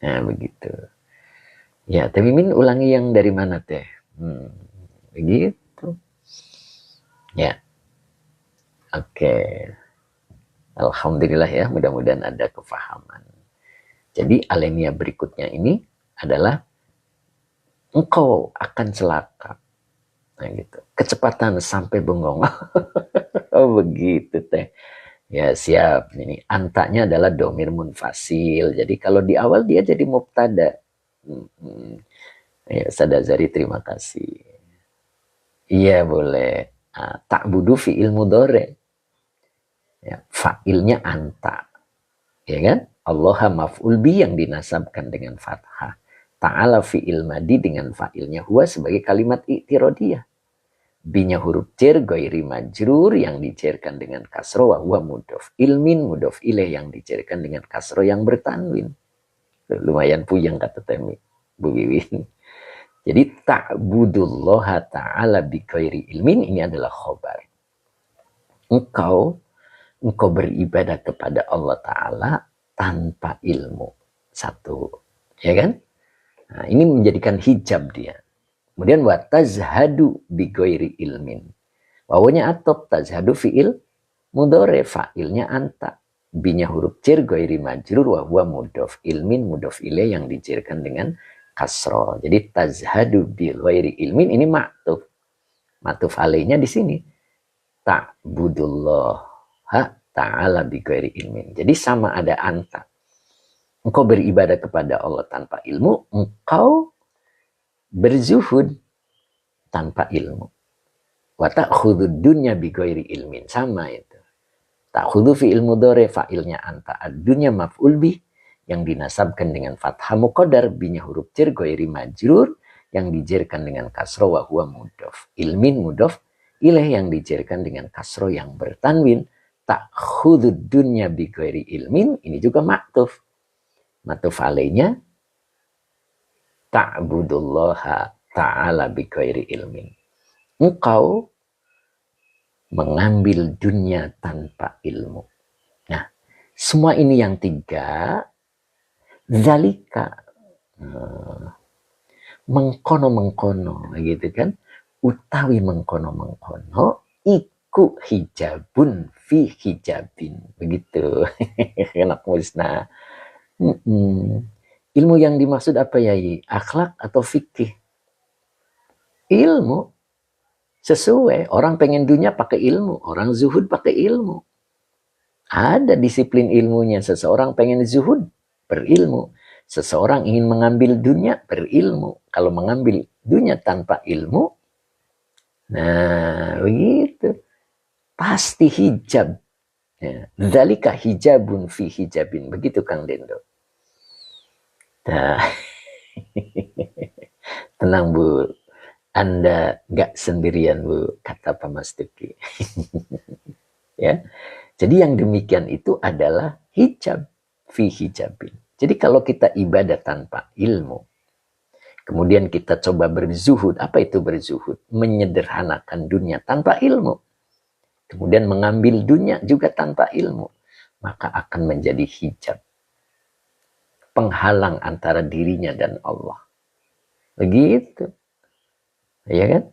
Nah, begitu. Ya, tapi Min ulangi yang dari mana teh? Begitu. Ya. Oke. Alhamdulillah ya, mudah-mudahan ada kefahaman. Jadi alinea berikutnya ini adalah engkau akan celaka. Nah, gitu. Kecepatan sampai bengong. Oh, begitu teh. Ya, siap. Ini antaknya adalah domir munfasil. Jadi kalau di awal dia jadi mubtada. Ya, Sadazari terima kasih. Iya, boleh. Ta'budu fi'il mudhari. Ya, fa'ilnya anta. Ya kan? Allah maf'ul bi yang dinasabkan dengan fathah. Ta'ala fi'il madi dengan fa'ilnya huwa sebagai kalimat i'tirodiyah. Binya huruf jar ghairi majrur yang dijarkan dengan kasro wa huwa mudhof. Ilmin mudhof ilaih yang dijarkan dengan kasro yang bertanwin. Lumayan puyeng kata Temi, Bu Wiwin. Jadi ta'budullaha ta'ala bi ghairi ilmin ini adalah khobar. Engkau beribadah kepada Allah Ta'ala tanpa ilmu. Satu. Ya kan? Nah, ini menjadikan hijab dia. Kemudian wa tazhadu bi ghairi ilmin. Wawunya atop tazhadu fi'il mudhari fa'ilnya anta. Binya huruf jar ghairi majrur wa huwa mudhof. Ilmin mudhof ilaih yang dijarkan dengan kasro. Jadi tazhadu bi ghairi ilmin ini ma'tuf. Ma'tuf alaihnya di sini. Ta'budullaha ta'ala bi ghairi ilmin. Jadi sama ada anta. Engkau beribadah kepada Allah tanpa ilmu, engkau berzuhud tanpa ilmu. Wa ta'khudud dunya bi ghairi ilmin. Sama itu. Ta'khudhu fi ilmu dore fa'ilnya anta. Ad-dunya maf'ul bih yang dinasabkan dengan fathah muqaddar binya huruf jar ghairi majrur yang dijarkan dengan kasro wa huwa mudhof. Ilmin mudhof ilaih yang dijarkan dengan kasro yang bertanwin. Ta'khudud dunya bi ghairi ilmin ini juga ma'tuf. Ma'tuf alaihnya ta'budullaha ta'ala bi ghairi ilmin. Engkau mengambil dunia tanpa ilmu. Nah, semua ini yang tiga, zalika, mengkono-mengkono, gitu kan? Utawi mengkono-mengkono, iku hijabun fi hijabin. Begitu. Enak musnah. Ilmu yang dimaksud apa ya? Akhlak atau fikih? Ilmu. Sesuai, orang pengen dunia pakai ilmu, orang zuhud pakai ilmu. Ada disiplin ilmunya, seseorang pengen zuhud, berilmu. Seseorang ingin mengambil dunia, berilmu. Kalau mengambil dunia tanpa ilmu, nah begitu. Pasti hijab. Dzalika hijabun fi hijabin. Begitu Kang Dendo. Nah, tenang Bu. Anda gak sendirian Bu, kata Pak Mas Tuki. Ya. Jadi yang demikian itu adalah hijab fi hijabin. Jadi kalau kita ibadah tanpa ilmu, kemudian kita coba berzuhud, apa itu berzuhud? Menyederhanakan dunia tanpa ilmu. Kemudian mengambil dunia juga tanpa ilmu, maka akan menjadi hijab. Penghalang antara dirinya dan Allah. Begitu, ya kan?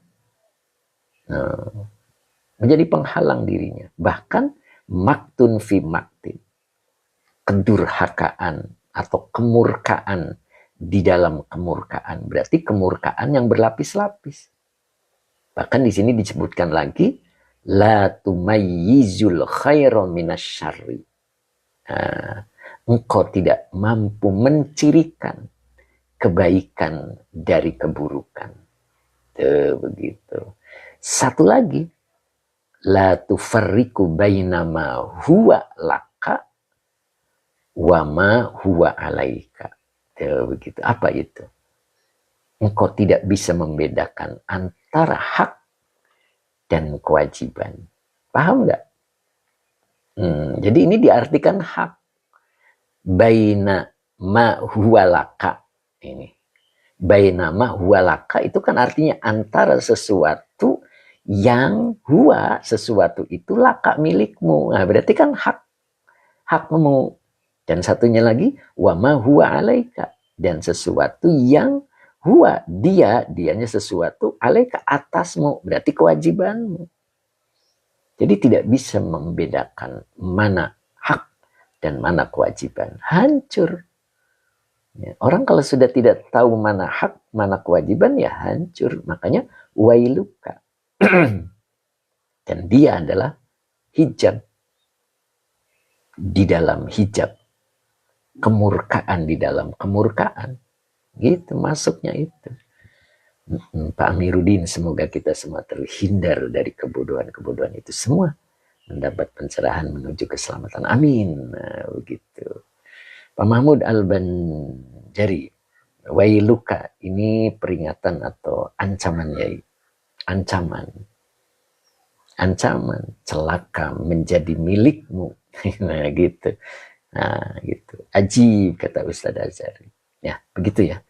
Nah, menjadi penghalang dirinya. Bahkan maktun fi maktin, kedurhakaan atau kemurkaan di dalam kemurkaan. Berarti kemurkaan yang berlapis-lapis. Bahkan di sini disebutkan lagi, la tumayyizul khaira minasyarri. Nah, engkau tidak mampu mencirikan kebaikan dari keburukan. Tuh, begitu. Satu lagi, la tufarriku bainama huwa laka wama huwa alaika. Tuh, begitu. Apa itu? Engkau tidak bisa membedakan antara hak dan kewajiban. Paham nggak? Jadi ini diartikan hak. Baina ma huwa laka. Ini. Baina ma huwa laka itu kan artinya antara sesuatu yang huwa, sesuatu itu laka milikmu. Nah, berarti kan hakmu. Dan satunya lagi, wa ma huwa alaika. Dan sesuatu yang huwa, dianya sesuatu, alaika atasmu. Berarti kewajibanmu. Jadi tidak bisa membedakan mana hak dan mana kewajiban. Hancur. Ya, orang kalau sudah tidak tahu mana hak, mana kewajiban, ya hancur. Makanya wailuka. Dan dia adalah hijab. Di dalam hijab. Kemurkaan di dalam kemurkaan. Gitu masuknya itu. Pak Amiruddin, semoga kita semua terhindar dari kebodohan-kebodohan itu semua. Mendapat pencerahan menuju keselamatan. Amin. Nah, begitu. Pak Mahmud Al-Banjari, wailuka, ini peringatan atau ancaman, ya. Ancaman. Ancaman, celaka menjadi milikmu. Nah, gitu. Nah, gitu. Ajib, kata Ustadz Azhari. Ya, begitu ya.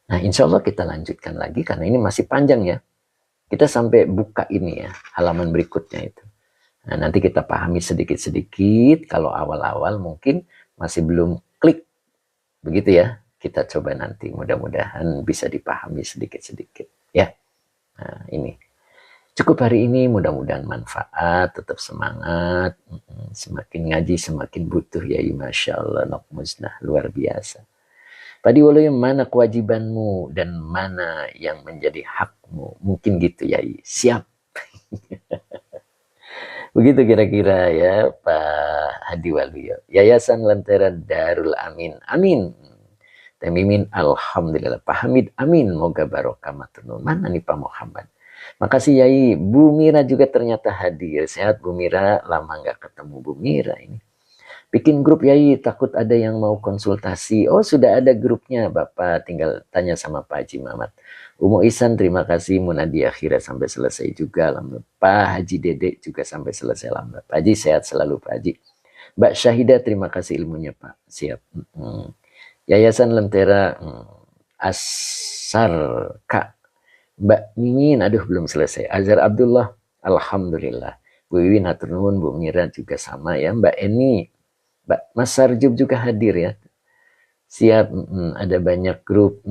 Nah, insya Allah kita lanjutkan lagi karena ini masih panjang ya. Kita sampai buka ini ya, halaman berikutnya itu. Nah, nanti kita pahami sedikit-sedikit. Kalau awal-awal mungkin masih belum klik. Begitu ya. Kita coba nanti mudah-mudahan bisa dipahami sedikit-sedikit ya. Nah, ini. Cukup hari ini, mudah-mudahan manfaat, tetap semangat. Semakin ngaji semakin butuh ya, Masya Allah, nokmuznah, luar biasa. Tadi walau yang mana kewajibanmu dan mana yang menjadi hakmu. Mungkin gitu ya. Siap. Begitu kira-kira ya Pak Hadi Waluyo. Yayasan Lentera Darul Amin. Amin. Temimin Alhamdulillah. Pak Hamid amin. Moga barokah matur. Mana nih Pak Muhammad? Makasih Yai. Bu Mira juga ternyata hadir. Sehat Bu Mira. Lama nggak ketemu Bu Mira ini. Bikin grup Yai, takut ada yang mau konsultasi. Oh, sudah ada grupnya. Bapak tinggal tanya sama Pak Haji Mamat. Umu Ihsan, terima kasih. Munadi akhirnya sampai selesai juga. Alhamdulillah. Pak Haji Dede juga sampai selesai. Alhamdulillah. Pak Haji, sehat selalu Pak Haji. Mbak Syahida, terima kasih ilmunya Pak. Siap. Yayasan Lentera Asar Kak. Mbak Mimin, aduh belum selesai. Azhar Abdullah, Alhamdulillah. Bu Wiwin, hatur nuhun. Bu Mira juga sama ya. Mbak Eni, Mas Sarjub juga hadir ya. Siap, ada banyak grup.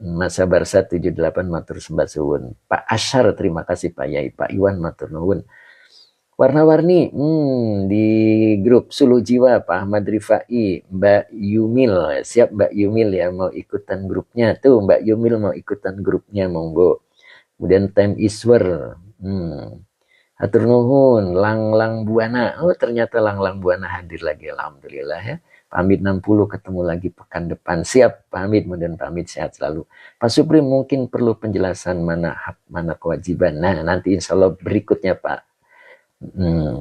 Mas Sabar 178 matur sembah suwun. Pak Asyar, terima kasih Pak Yai. Pak Iwan matur nuwun. Warna-warni, di grup Suluh Jiwa, Pak Ahmad Rifai, Mbak Yumil. Siap Mbak Yumil ya, mau ikutan grupnya. Tuh Mbak Yumil mau ikutan grupnya, monggo. Kemudian Time Iswer. Hatur nuhun, Lang Buana. Oh, ternyata Lang Buana hadir lagi. Alhamdulillah ya. Pamit 60 ketemu lagi pekan depan. Siap, pamit. Kemudian pamit sehat selalu. Pak Supri mungkin perlu penjelasan mana hak, mana kewajiban. Nah, nanti insya Allah berikutnya Pak.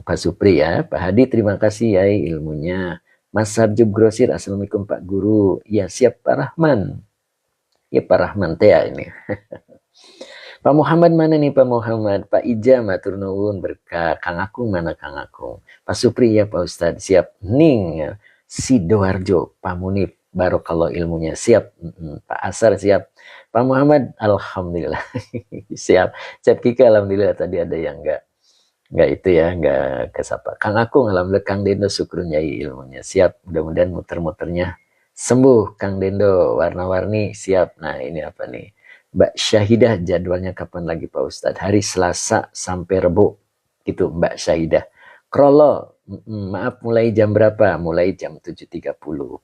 Pak Supri ya. Pak Hadi, terima kasih ya ilmunya. Mas Sarjub Grosir, Assalamualaikum Pak Guru. Ya, siap Pak Rahman. Ya, Pak Rahman teh ini. Pak Muhammad mana nih Pak Muhammad? Pak Ija matur nuwun berkah. Kang Akung mana Kang Akung? Pak Supri ya Pak Ustadz. Siap. Ning Sidoarjo. Pak Munif. Barokallah ilmunya. Siap. Pak Asar siap. Pak Muhammad Alhamdulillah. Siap. Siap Kika Alhamdulillah. Tadi ada yang enggak itu ya. Enggak kesapa. Kang Akung Alhamdulillah. Kang Dendo syukurun yai ilmunya. Siap. Mudah-mudahan muter-muternya sembuh Kang Dendo. Warna-warni siap. Nah ini apa nih? Mbak Syahidah jadwalnya kapan lagi Pak Ustadz? Hari Selasa sampai Rebo. Gitu Mbak Syahidah. Krolo, maaf mulai jam berapa? Mulai jam 7.30.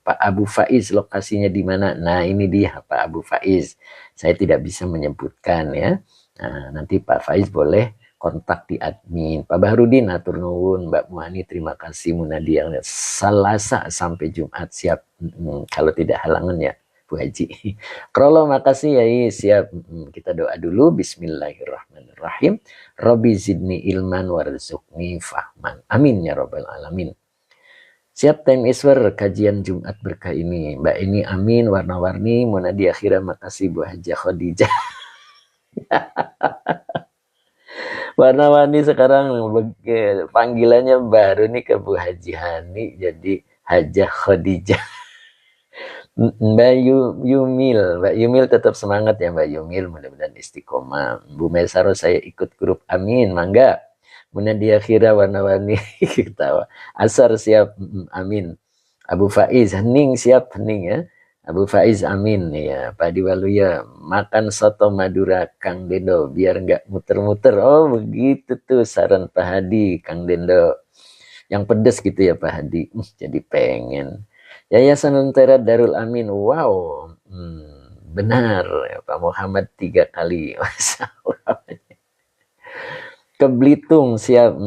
Pak Abu Faiz lokasinya di mana? Nah ini dia Pak Abu Faiz. Saya tidak bisa menyebutkan ya. Nah, nanti Pak Faiz boleh kontak di admin. Pak Bahrudin, atur nuwun. Mbak Muani, terima kasih. Munadia, Selasa sampai Jumat siap. Kalau tidak halangan ya Bu Haji. Krolo makasih ya, siap. Kita doa dulu. Bismillahirrahmanirrahim. Rabbi zidni ilman warzuqni fahman. Amin ya rabbal alamin. Siap time iswer kajian Jumat berkah ini. Mbak ini amin warna-warni. Munadi akhirah makasih Bu Haji Khadijah. Warna-warni sekarang panggilannya baru nih ke Bu Haji Hani. Jadi Hajah Khadijah. Mbak Yumil tetap semangat ya Mbak Yumil, mudah-mudahan istiqomah. Bu Mesaro saya ikut grup amin, mangga. Munadia Khira warna-warni ketawa. Asar siap, amin. Abu Faiz hening siap, hening ya. Abu Faiz amin ya. Pak Diwaluya makan soto Madura Kang Dendo biar nggak muter-muter. Oh begitu tuh saran Pak Hadi Kang Dendo. Yang pedes gitu ya Pak Hadi. Jadi pengen. Yayasan Lentera Darul Amin, wow, benar ya, Pak Muhammad 3 kali, ke Belitung siap,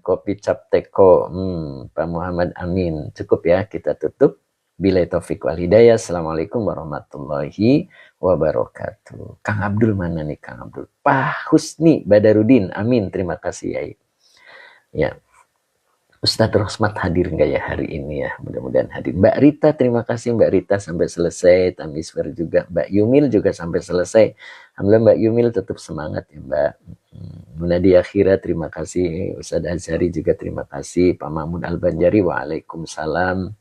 kopi cap teko, Pak Muhammad Amin, cukup ya kita tutup. Bila taufik wal hidayah, assalamualaikum warahmatullahi wabarakatuh. Kang Abdul mana nih Kang Abdul? Pak Husni Badarudin, amin, terima kasih ya. Ya. Ustadz Rosmat hadir nggak ya hari ini ya? Mudah-mudahan hadir. Mbak Rita, terima kasih Mbak Rita sampai selesai. Tamisfer juga. Mbak Yumil juga sampai selesai. Alhamdulillah Mbak Yumil tetap semangat ya Mbak. Munadi Akhira, terima kasih. Ustadz Azhari juga terima kasih. Pak Mahmud Al-Banjari, waalaikumsalam.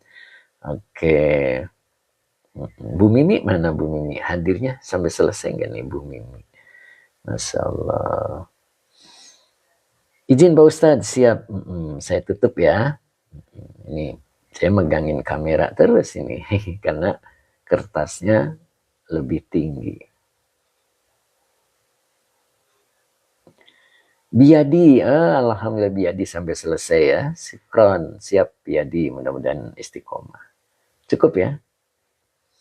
Oke. Bu Mimi, mana Bu Mimi? Hadirnya sampai selesai nggak nih Bu Mimi? Masya Allah. Izin Pak Ustadz, siap. Saya tutup ya. Ini saya megangin kamera terus ini karena kertasnya lebih tinggi. Biadi, alhamdulillah Biadi sampai selesai ya. Sikron, siap Biadi, mudah-mudahan istiqomah. Cukup ya.